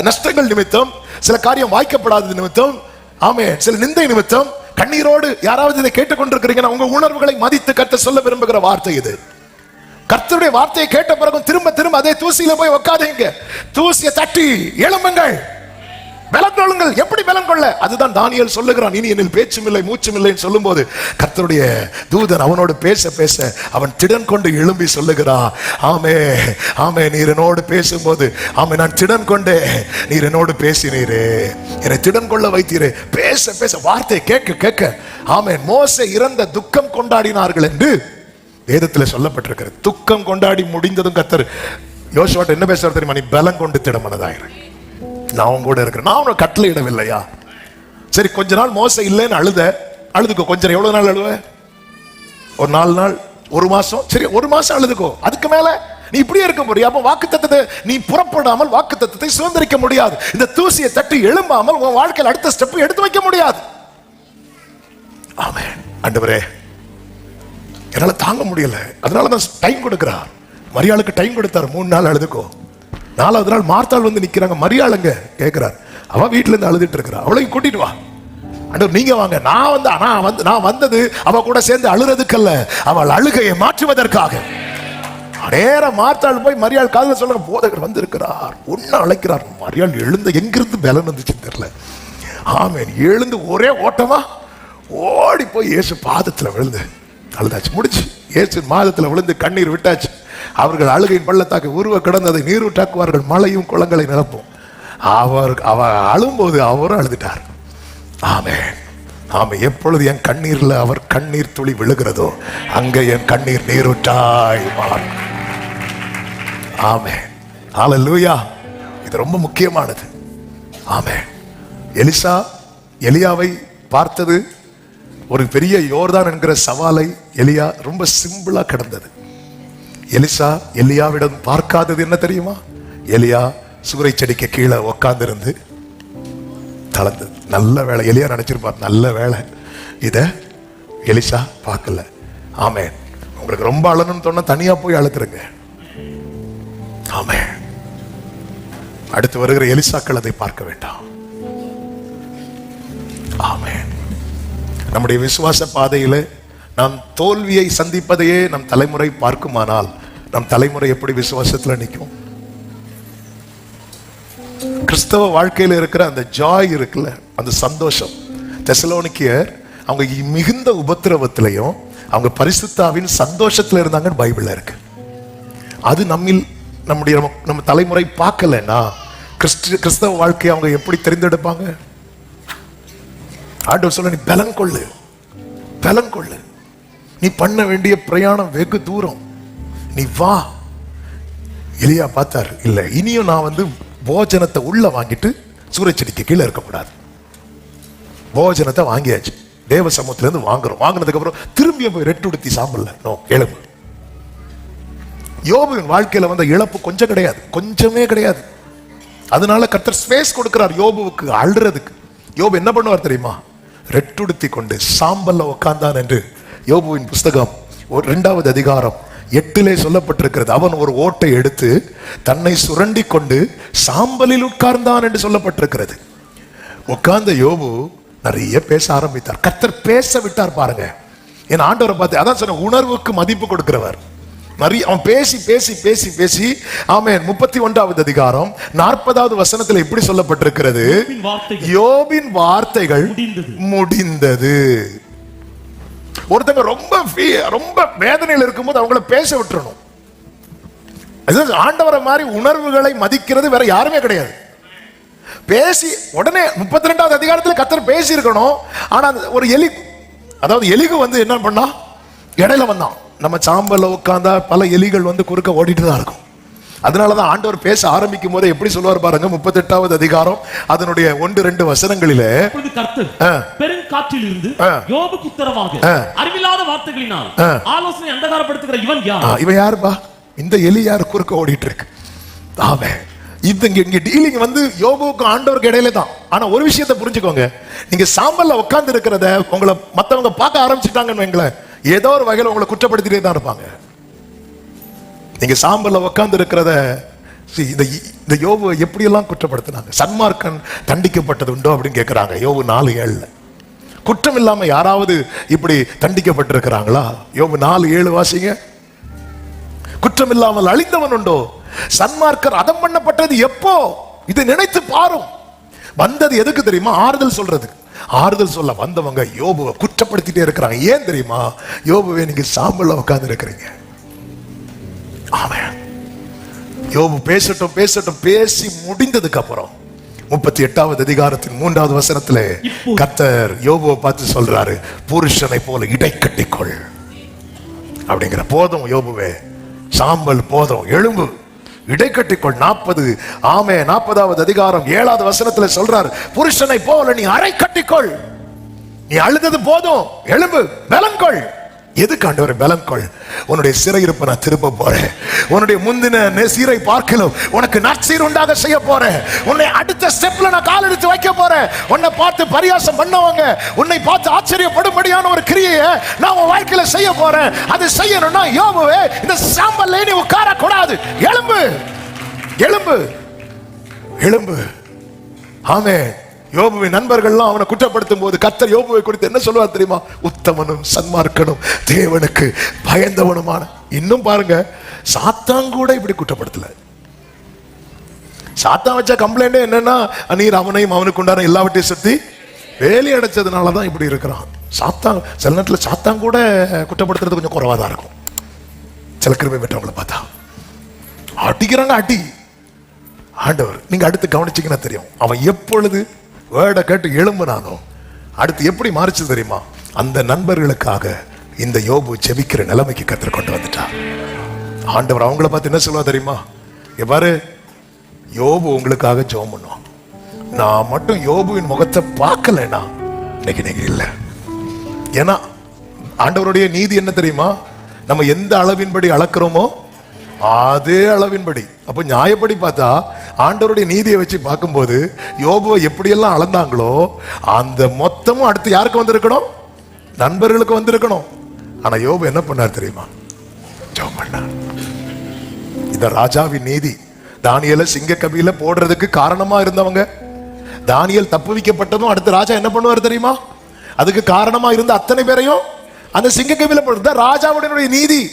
நஷ்டங்கள் நிமித்தம், சில காரியம் வாய்க்கப்படாதது நிமித்தம், ஆமென், சில நிந்தை நிமித்தம் கண்ணீரோடு யாராவது இதை கேட்டுக்கொண்டிருக்கிறீங்கன்னா உங்க உணர்வுகளை மதித்து கர்த்தர் சொல்ல விரும்புகிற வார்த்தை இது. கர்த்தருடைய வார்த்தையை கேட்ட பிறகு திரும்ப திரும்ப அதே தூசியில போய் உட்காதீங்க. தூசியை தட்டி எழும்புங்கள், பலன் கொள்ளுங்கள். எப்படி பலன் கொள்ள? அதுதான் தானியேல் சொல்லுகிறான். இனி என்னில் பேச்சும் இல்லை மூச்சும் இல்லைன்னு சொல்லும் போது கர்த்தருடைய தூதன் அவனோடு பேச பேச அவன் திடன் கொண்டு எழும்பி சொல்லுகிறான், ஆமே ஆமே, நீர் என்னோடு பேசும்போது ஆமே நான் திடன் கொண்டே, நீர் என்னோடு பேசினீரே, என்னை திடன் கொள்ள வைத்தீரே. பேச பேச வார்த்தை கேட்க கேட்க ஆமே. மோசே இறந்த துக்கம் கொண்டாடினார்கள் என்று வேதத்தில் சொல்லப்பட்டிருக்கிறது. துக்கம் கொண்டாடி முடிந்ததும் கர்த்தர் யோசுவாட்ட என்ன பேசுறார் தெரியுமா? நீ பலன் கொண்டு திடமனதாயிரு, நான் உன் கூட இருக்கிறேன், நான் உனக்கு கட்டளை இடவில்லையா? சரி, கொஞ்ச நாள் மோசே இல்லைன்னு அழுதுக்கோ. கொஞ்சம் எவ்வளவு நாள் அழுவ? ஒரு 4 நாள், 1 மாசம். சரி, 1 மாசம் அழுதுக்கோ. அதுக்கு மேல நீ இப்படியே இருக்க முடியும். அப்ப வாக்குத்தத்தத்தை நீ புறப்படாமல் வாக்குத்தத்தத்தை சுதந்திரிக்க முடியாது. இந்த தூசியை தட்டி எழும்பாமல் உன் வாழ்க்கையில் அடுத்த ஸ்டெப் எடுத்து வைக்க முடியாது. ஆமென். ஆண்டவரே என்னால தாங்க முடியல, அதனாலதான் டைம் கொடுக்கிறார். மரியாளுக்கு டைம் கொடுத்தார், 3 நாள் அழுதுக்கோ. 4வது நாள் மார்த்தாள் வந்து நிக்கிறாங்க, மரியாளுங்க கேட்கிறார், அவ வீட்டுல இருந்து அழுதுட்டு இருக்கிறா, அவளையும் கூட்டிட்டு வா. ஆண்டவர் நீங்க வாங்க. நான் வந்தது அவ கூட சேர்ந்து அழுறதுக்கல்ல, அவள் அழுகையை மாற்றுவதற்காக. நேரம் மார்த்தாள் போய் மரியாள் காதுல சொல்ல, போதகர் வந்து இருக்கிறார், ஒன்னு அழைக்கிறார். மரியாள் எழுந்து எங்கிருந்து பலன் வந்துச்சு தெரியல. ஆமென். எழுந்து ஒரே ஓட்டமா ஓடி போய் இயேசு பாதத்துல விழுந்து அழுதாச்சு. முடிச்சு இயேசு மாதத்துல விழுந்து கண்ணீர் விட்டாச்சு. அவர்கள் அழுகையின் பள்ளத்தாக்கு உருவ கிடந்ததை நீரூற்றாக்குவார்கள், மலையும் குளங்களை நிரப்பும். அவ அழும்போது அவரும் அழுதுட்டார். ஆமென் ஆமென். எப்பொழுது என் கண்ணீர்ல அவர் கண்ணீர் துளி விழுகிறதோ அங்க என் கண்ணீர் நீரூற்றாய் மாறும். ஆமென். ஹல்லேலூயா. இது ரொம்ப முக்கியமானது. ஆமென். எலியாவை பார்த்தது ஒரு பெரிய யோர்தான் என்கிற சவாலை எலியா ரொம்ப சிம்பிளா கடந்தது. எலியாவிடம் பார்க்காதது என்ன தெரியுமா? எலியா சூறை செடிக்கு கீழே உட்கார்ந்து இருந்து தளர்ந்தது. நல்ல வேலை. எலியா நினைச்சிருப்பார், நல்ல வேலை இத எலிசா பார்க்கல. ஆமென். உங்களுக்கு ரொம்ப அழணும்னு சொன்னா தனியா போய் அழுத்துருங்க. ஆமென். அடுத்து வருகிற எலிசாக்கள் அதை பார்க்க வேண்டாம். ஆமென். நம்முடைய விசுவாச பாதையில நாம் தோல்வியை சந்திப்பதையே நம் தலைமுறை பார்க்குமானால் நம் தலைமுறை எப்படி விசுவாசத்துல நிற்கும்? கிறிஸ்தவ வாழ்க்கையில இருக்கிற அந்த ஜாய் இருக்குல்ல, அந்த சந்தோஷம். தெசலோனிக்கேயர் அவங்க மிகுந்த உபத்திரவத்திலையும் அவங்க பரிசுத்தாவின் சந்தோஷத்துல இருந்தாங்கன்னு பைபிள்ல இருக்கு. அது நம்ம தலைமுறை பார்க்கலன்னா கிறிஸ்தவ வாழ்க்கையை அவங்க எப்படி தெரிந்தெடுப்பாங்க? ஆண்டவர் சொல்ல, நீ பலன் கொள்ளு, பலன் கொள்ளு, நீ பண்ண வேண்டிய பிரயாணம் வெகு தூரம், நீ வா. எலியா பார்த்தாரு, இல்ல இனியும் நான் போஜனத்தை உள்ள வாங்கிட்டு சூரியச்செடிக்கு கீழே இருக்கக்கூடாது. போஜனத்தை வாங்கியாச்சு, தேவ சமூகத்துல இருந்து வாங்குறோம். வாங்கினதுக்கு அப்புறம் திரும்பியும் போய் ரெட்டுடுத்தி சாம்பல்ல நோ இழப்பு. யோபுவின் வாழ்க்கையில வந்த இழப்பு கொஞ்சம் கிடையாது, கொஞ்சமே கிடையாது. அதனால கர்த்தர் ஸ்பேஸ் கொடுக்கிறார் யோபுவுக்கு அழுறதுக்கு. யோபு என்ன பண்ணுவார் தெரியுமா? ரெட்டுடுத்தி கொண்டு சாம்பல்ல உட்கார்ந்தான் என்று யோபுவின் புஸ்தகம் 2வது அதிகாரம் 8 சொல்லப்பட்டிருக்கிறது. அவன் ஒரு ஓட்டை எடுத்து தன்னை சுரண்டி கொண்டு சாம்பலில் உட்கார்ந்தான் என்று சொல்லப்பட்டிருக்கிறது. உட்கார்ந்த யோபு நிறைய பேச ஆரம்பித்தார். கர்த்தர் பேச விட்டார் பாருங்க. என் ஆண்டவரை பார்த்து அதான் சொன்ன, உணர்வுக்கு மதிப்பு கொடுக்கிறவர். நிறைய அவன் பேசி பேசி பேசி பேசி ஆமென். 31வது அதிகாரம் 40வது வசனத்தில் எப்படி சொல்லப்பட்டிருக்கிறது? யோபின் வார்த்தைகள் முடிந்தது. ஒருத்தங்க ரொம்ப வேதனையில் இருக்கும்போது அவங்கள பேச விட்டுறணும். ஆண்டவரை மாதிரி உணர்வுகளை மதிக்கிறது வேற யாருமே கிடையாது. பேசி உடனே 32வது அதிகாரத்தில் கர்த்தர் பேசி இருக்கணும். ஆனா ஒரு எலிகு என்ன பண்ணா, இடையில வந்தான். நம்ம சாம்பல்ல உட்கார்ந்தா பல எலிகள் குறுக்க ஓடிட்டு தான் இருக்கும். அதனாலதான் ஆண்டவர் பேச ஆரம்பிக்கும் போது எப்படி சொல்லுவார் பாருங்க. 38வது அதிகாரம் அதனுடைய 1-2 வசனங்களிலே, பெருங்காற்றில் இருந்து யோபுக்கு உத்தரவாக அறிவில்லாத வார்த்தைகளினால் ஆலோசனை அந்தகாரப்படுத்துகிற இவன் யார்? இவன் யாருப்பா? இந்த எலி யாரு குறுக்க ஓடிட்டு இருக்கு? ஆமென். இங்க டீலிங் யோபுவுக்கு ஆண்டவருக்கு இடையில தான். ஆனா ஒரு விஷயத்தை புரிஞ்சுக்கோங்க, நீங்க சாம்பல்ல உட்கார்ந்து இருக்கிறத உங்களை மத்தவங்க பார்க்க ஆரம்பிச்சுட்டாங்கன்னு வைங்களேன், ஏதோ ஒரு வகையில் உங்களை குற்றப்படுத்திட்டே தான் இருப்பாங்க. நீங்க சாம்பல்ல உட்கார்ந்து இருக்கிறத இந்த யோபு எப்படி எல்லாம் குற்றப்படுத்தினாங்க. சன்மார்க்கன் தண்டிக்கப்பட்டது உண்டோ அப்படின்னு கேட்கிறாங்க. யோபு 4:7. குற்றம் இல்லாம யாராவது இப்படி தண்டிக்கப்பட்டிருக்கிறாங்களா? யோபு 4:7 வாசிங்க. குற்றம் இல்லாமல் அழிந்தவன் உண்டோ? சன்மார்க்கர் அதம் பண்ணப்பட்டது எப்போ? இதை நினைத்து பாரும். வந்தது எதுக்கு தெரியுமா? ஆறுதல் சொல்றதுக்கு. ஆறுதல் சொல்ல வந்தவங்க யோபுவை குற்றப்படுத்திட்டே இருக்கிறாங்க. ஏன் தெரியுமா? யோபுவே நீங்க சாம்பல்ல உட்கார்ந்து இருக்கிறீங்க. ஆமென். யோபு பேசட்டும் பேசட்டும். பேசி முடிந்ததுக்கு அப்புறம் 38வது அதிகாரத்தின் 3வது வசனத்திலே கர்த்தர் யோபுவை பார்த்து சொல்றாரு, புருஷனை போல இடை கட்டிக்கொள் அப்படிங்கிற. போதும் யோபுவே, சாம்பல் போதும், எழும்பு, இடை கட்டிக்கொள். 40வது அதிகாரம் 7வது வசனத்துல சொல்றார், புருஷனை போல நீ அரை கட்டிக்கொள். நீ அழுதது போதும், எழும்பு, பலன்கொள். எதுக்கு ஆண்டவரே பலன்கொள்? உன்னுடைய சிறையிருப்பை நான் திரும்ப போறேன். உன்னுடைய முந்தின சீரை பார்க்கலும் உனக்கு நற்சீர் உண்டாக செய்ய போறேன். உன்னை அடுத்த ஸ்டெப்ல நான் கால் எடுத்து வைக்க போறேன். உன்னை பார்த்து பரியாசம் பண்ணவங்க உன்னை பார்த்து ஆச்சரியப்படும்படியான ஒரு கிரியையை நான் உன் வாழ்க்கையில செய்ய போறேன். அது செய்யணும்னா யோபுவே இந்த சாம்பல்ல நீ உட்கார கூடாது. எழும்பு, எழும்பு, எழும்பு. ஆமென். யோபுவின் நண்பர்கள்லாம் அவனை குற்றப்படுத்தும் போது கர்த்தர் யோபுவை குறித்து என்ன சொல்லுவார் தெரியுமா? உத்தமனும் சன்மார்க்கனும் தேவனுக்கு பயந்தவனுமான. இன்னும் பாருங்க, சாத்தான் கூட இப்படி குற்றப்படுத்தல. சாத்தான் வச்ச கம்ப்ளைண்ட் என்னன்னா, நீர் அவனையும் அவனுக்கு உண்டான எல்லாவற்றையும் சுத்தி வேலி அடைச்சதுனாலதான் இப்படி இருக்கிறான். சாத்தான் சில நேரத்தில் சாத்தான் கூட குற்றப்படுத்துறது கொஞ்சம் குறைவா தான் இருக்கும். சில கிருபை பெற்றவங்களை பார்த்தா அடிக்கிறாங்க, அடி. ஆண்டவர் நீங்க அடுத்து கவனிச்சீங்கன்னா தெரியும், அவன் எப்பொழுது வேர்டை கேட்டு எழும்புனானோ அடுத்து எப்படி மாறிச்சு தெரியுமா? அந்த நண்பர்களுக்காக இந்த யோபு செபிக்கிற நிலைமைக்கு கர்த்தர் கொண்டு வந்துட்டார். ஆண்டவர் அவங்கள பார்த்து என்ன சொல்லுவா தெரியுமா? பாரு, யோபு உங்களுக்காக ஜெபம் பண்ணுவான். நான் மட்டும் யோபுவின் முகத்தை பார்க்கலன்னா இன்னைக்கு நீங்க இல்லை. ஏன்னா ஆண்டவருடைய நீதி என்ன தெரியுமா? நம்ம எந்த அளவின்படி அளக்கிறோமோ அதே அளவின்படி. அப்ப நியாயப்படி பார்த்தா ஆண்டவருடைய நீதியை வச்சு பார்க்கும்போது யோபுவை எப்படியெல்லாம் அளந்தாங்களோ அந்த மொத்தமும் அடுத்து யாருக்கு வந்திருக்கணும்? நண்பர்களுக்கு வந்திருக்கணும். ஆனா யோபு என்ன பண்ணார் தெரியுமா? ஜெபம் பண்ணார். இந்த ராஜாவின் நீதி. தானியேலை சிங்க கபில போடுறதுக்கு காரணமா இருந்தவங்க, தானியேல் தப்பு வைக்கப்பட்டதும் அடுத்து ராஜா என்ன பண்ணுவார் தெரியுமா? அதுக்கு காரணமா இருந்த அத்தனை பேரையும் அந்த சிங்க கபில போடுறது ராஜாவுடைய நீதி.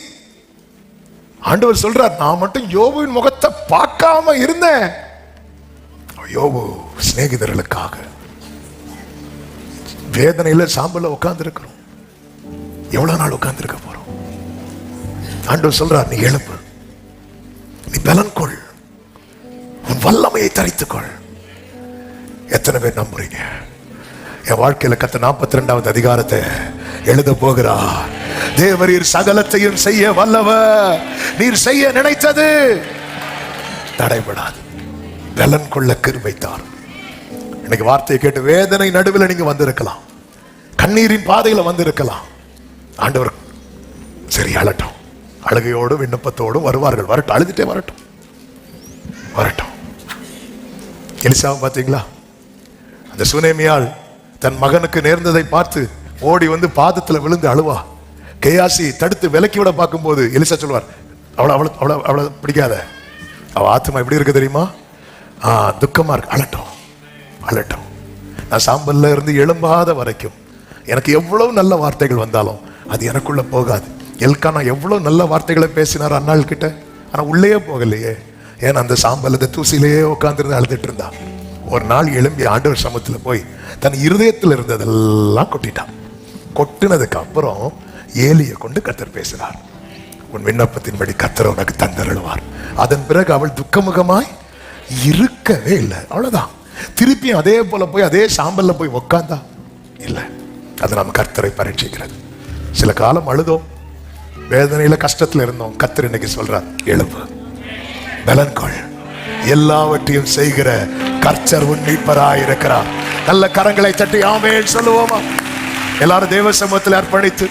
ஆண்டவர் சொல்றார், நான் மட்டும் யோபுவின் முகத்தை பார்க்காம இருந்தேன். யோபு சிநேகிதர்களுக்காக வேதனையில சாம்பல்ல உட்கார்ந்து இருக்கிறோம். எவ்வளவு நாள் உட்கார்ந்து இருக்க போறோம்? ஆண்டவர் சொல்றார், நீ எழுப்பு, நீ பலன் கொள், உன் வல்லமையை தரித்துக்கொள். எத்தனை பேர் நம்புறீங்க? என் வாழ்க்கையில கர்த்தர் 42வது அதிகாரத்தை எழுத போகிறார். தேவரீர் சகலத்தையும் செய்ய வல்லவர், நீர் செய்ய நினைத்தது தடைபடாது. பலன் கொள்ள கிருபை தார். இன்னைக்கு வார்த்தையை கேட்டு வேதனை நடுவில் நீங்க வந்திருக்கலாம், கண்ணீரின் பாதையில வந்திருக்கலாம். ஆண்டவர் சரி அழட்டும், அழுகையோடும் விண்ணப்பத்தோடும் வருவார்கள். வரட்டும், அழுதுட்டே வரட்டும், வரட்டும். எலிசாவை பார்த்தீங்களா? அந்த சுனேமியாள் தன் மகனுக்கு நேர்ந்ததை பார்த்து ஓடி வந்து பாதத்தில் விழுந்து அழுவா. கேயாசி தடுத்து விலக்கி விட பார்க்கும்போது எலிசா சொல்வார், அவளை பிடிக்காத, அவ ஆத்மா எப்படி இருக்கு தெரியுமா? துக்கமா இருக்கு, அழட்டும், அழட்டும். நான் சாம்பல்ல இருந்து எழும்பாத வரைக்கும் எனக்கு எவ்வளவு நல்ல வார்த்தைகள் வந்தாலும் அது எனக்குள்ள போகாது. எல்கானா எவ்வளவு நல்ல வார்த்தைகளை பேசினார் அண்ணாள் கிட்ட, ஆனா உள்ளே போகலையே. ஏன்னா அந்த சாம்பல் அந்த தூசிலேயே உட்கார்ந்து அழுதுட்டு இருந்தா. ஒரு நாள் எழும்பி ஆண்டவர் சமூகத்துல போய் தன் இருதயத்தில் இருந்ததெல்லாம் கொட்டிட்டான். கொட்டினதுக்கு அப்புறம் ஏலியை கொண்டு கர்த்தர் பேசினார். உன் விண்ணப்பத்தின்படி கர்த்தர் உனக்கு தந்தருள்வார். அதன் பிறகு அவள் துக்கமுகமாய் இருக்கவே இல்லை. அவ்வளவுதான். திருப்பியும் அதே போல போய் அதே சாம்பல்ல போய் உக்காந்தா இல்லை. அது நம்ம கர்த்தரை பரீட்சிக்கிறது. சில காலம் அழுதோம், வேதனையில கஷ்டத்துல இருந்தோம். கர்த்தர் இன்னைக்கு சொல்றார், எழுப்பு, பலன்கொள், எல்லாவற்றையும் செய்கிற கர்த்தர் உன் மீட்பராய் இருக்கிறார். நல்ல கரங்களை தட்டி ஆமென் சொல்லுவோமா? எல்லாரும் தேவ சமூகத்தில் அர்ப்பணித்து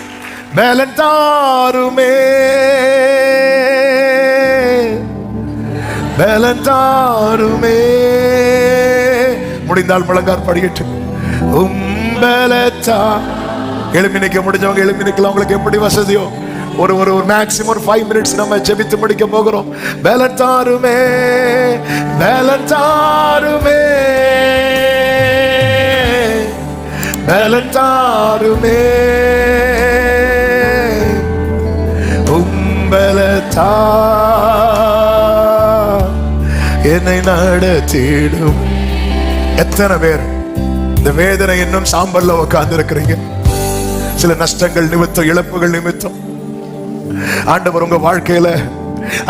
பலன் தாருமே, பலன் தாருமே. முடிந்தால் முழங்கார் படியிட்டு உம்பலத்தா எழுப்பி நிற்க முடிஞ்சவங்க எழுப்பி நிற்கலாம். உங்களுக்கு எப்படி வசதியோ ஒரு ஒரு மேக்ஸிமம் ஒரு 5 minutes நம்ம ஜெபித்து முடிக்க போகிறோம். பலன் தாருமே, பலன் தாருமே, பலன் தாருமே, உம்பலத்தா என்னை நடத்திடும். எத்தனை பேர் இந்த வேதனை இன்னும் சாம்பல்ல உட்கார்ந்து இருக்கிறீங்க? சில நஷ்டங்கள் நிமித்தம், இழப்புகள் நிமித்தம் ஆண்டவர் உங்க வாழ்க்கையில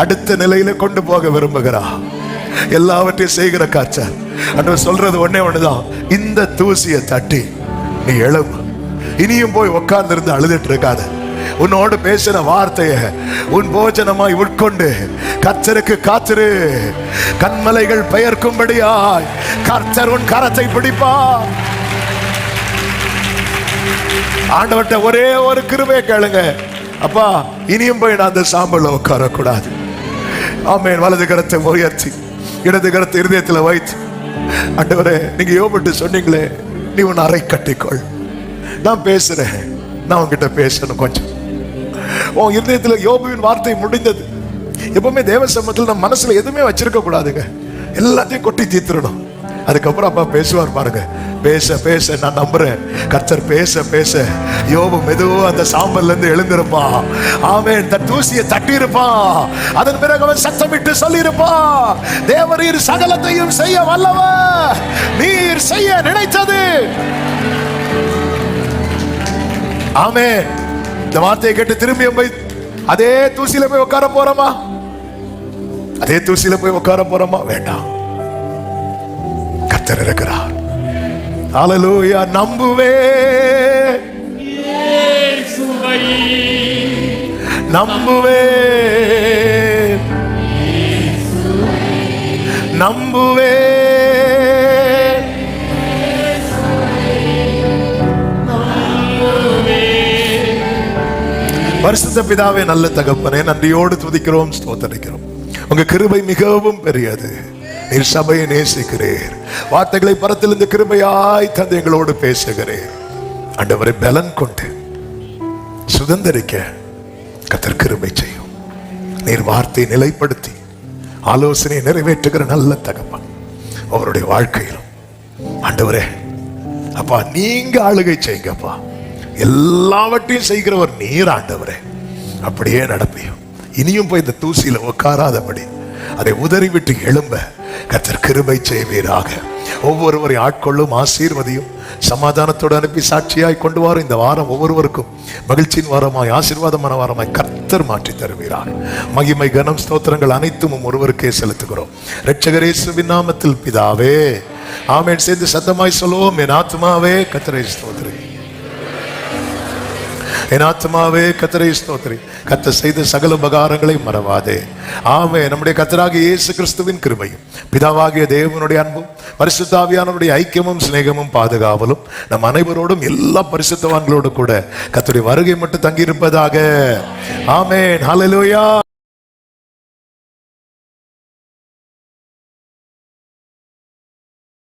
அடுத்த நிலையில கொண்டு போக விரும்புகிறார். எல்லாவற்றையும் செய்கிற காய்ச்சல் ஆண்டவர் சொல்றது ஒன்னே ஒண்ணுதான், இந்த தூசியை தட்டி நீ எழும்பு. இனியும் போய் உட்கார்ந்து இருந்து அழுதுட்டு இருக்காத. உன்னோடு பேசின வார்த்தைய உன் போஜனமாய் உட்கொண்டு கர்த்தருக்கு காத்திரு. கண்மலைகள் பெயர்க்கும்படியாய் கர்த்தர் உன் கரத்தை பிடிப்பா. ஆண்டவர்ட்ட ஒரே ஒரு கிருபையை கேளுங்க, அப்பா இனியும் போய் நான் அந்த சாம்பல்ல உட்காரக்கூடாது. ஆமென். வலது கரத்தை உயர்த்தி இடது கரத்தை இருதயத்தில் வைத்து, ஆண்டவரே நீங்க யோபிட்டு சொன்னீங்களே, நீ உன் அறை கட்டிக்கொள். நான் பேசுறேன், நான் உன்கிட்ட பேசணும். கொஞ்சம் உன் இருதயத்தில் யோபுவின் வார்த்தை முடிந்தது. எப்பவுமே தேவ சமூகத்தில் நம்ம மனசுல எதுவுமே வச்சிருக்க கூடாதுங்க, எல்லாத்தையும் கொட்டி தீர்த்துடணும். அதுக்கப்புறம் அப்பா பேசுவார் பாருங்க. பேச பேச நான் நம்புறேன், கர்த்தர் பேச பேச யோபு மெதுவா அந்த சாம்பல்ல இருந்து எழுந்திருப்பான். ஆமென். தன் தூசியை தட்டி இருப்பான். அதன் பிறகு அவன் சத்தமிட்டு சொல்லி இருப்பான், தேவரீர் சகலத்தையும் செய்ய வல்லவர், நீர் செய்ய நினைத்தது. ஆமென். இந்த வார்த்தையை கேட்டு திரும்பியும் போய் அதே தூசியில போய் உட்கார போறோமா? அதே தூசியில போய் உட்கார போறோமா? வேண்டாம். கர்த்தர் இருக்கிறார். ஹல்லேலூயா. நம்புவே, நம்புவே, நம்புவே, பரிசுத்த பிதாவே, நல்ல தகப்பனே, நன்றியோடு துதிக்கிறோம், ஸ்தோத்திரிக்கிறோம். உங்க கிருபை மிகவும் பெரியது. நீர் சபையை நேசிக்கிறீர். வார்த்தைகளை பரத்திலிருந்து கிருபையாய் தந்து எங்களோடு பேசுகிறீர். ஆண்டவரை பலன் கொண்டு சுதந்திரிக்க கர்த்தர் கிருபை செய்யும். நீர் வார்த்தையை நிலைப்படுத்தி ஆலோசனை நிறைவேற்றுகிற நல்ல தகப்பன் அவருடைய வாழ்க்கையிலும் ஆண்டவரே அப்பா நீங்க ஆளுகை செய்யுங்கப்பா. எல்லாவற்றையும் செய்கிறவர் நீர் ஆண்டவரே. அப்படியே நடப்பியும். இனியும் போய் இந்த தூசியில உட்காராதபடி அதை உதறி விட்டு எழும்ப கர்த்தர் கிருபை செய்வீராக. ஒவ்வொருவரையும் ஆட்கொள்ளும், ஆசீர்வதியும், சமாதானத்தோடு அனுப்பி சாட்சியாய் கொண்டு வரும். இந்த வாரம் ஒவ்வொருவருக்கும் மகிழ்ச்சியின் வாரமாய், ஆசீர்வாதமான வாரமாய் கர்த்தர் மாற்றி தருவீராக. மகிமை, கனம், ஸ்தோத்திரங்கள் அனைத்தும் ஒருவருக்கே செலுத்துகிறோம் இரட்சகர் இயேசுவின் நாமத்தில் பிதாவே, ஆமென். சேர்ந்து சத்தமாய் சொல்லுவோம். என் ஆத்துமாவே கர்த்தரை ஸ்தோத்திரி, என் ஆத்துமாவே கர்த்தரை ஸ்தோத்திரி. கர்த்தர் செய்த சகல உபகாரங்களை மறவாதே. ஆமென். நம்முடைய கர்த்தராகிய இயேசு கிறிஸ்துவின் கிருபையும், பிதாவாகிய தேவனுடைய அன்பும், பரிசுத்த ஆவியானவருடைய ஐக்கியமும் சிநேகமும் பாதுகாவலும் நம் அனைவரோடும், எல்லா பரிசுத்தவான்களோடு கூட கர்த்தருடைய வருகை மட்டும் தங்கியிருப்பதாக. ஆமென். ஹல்லேலூயா.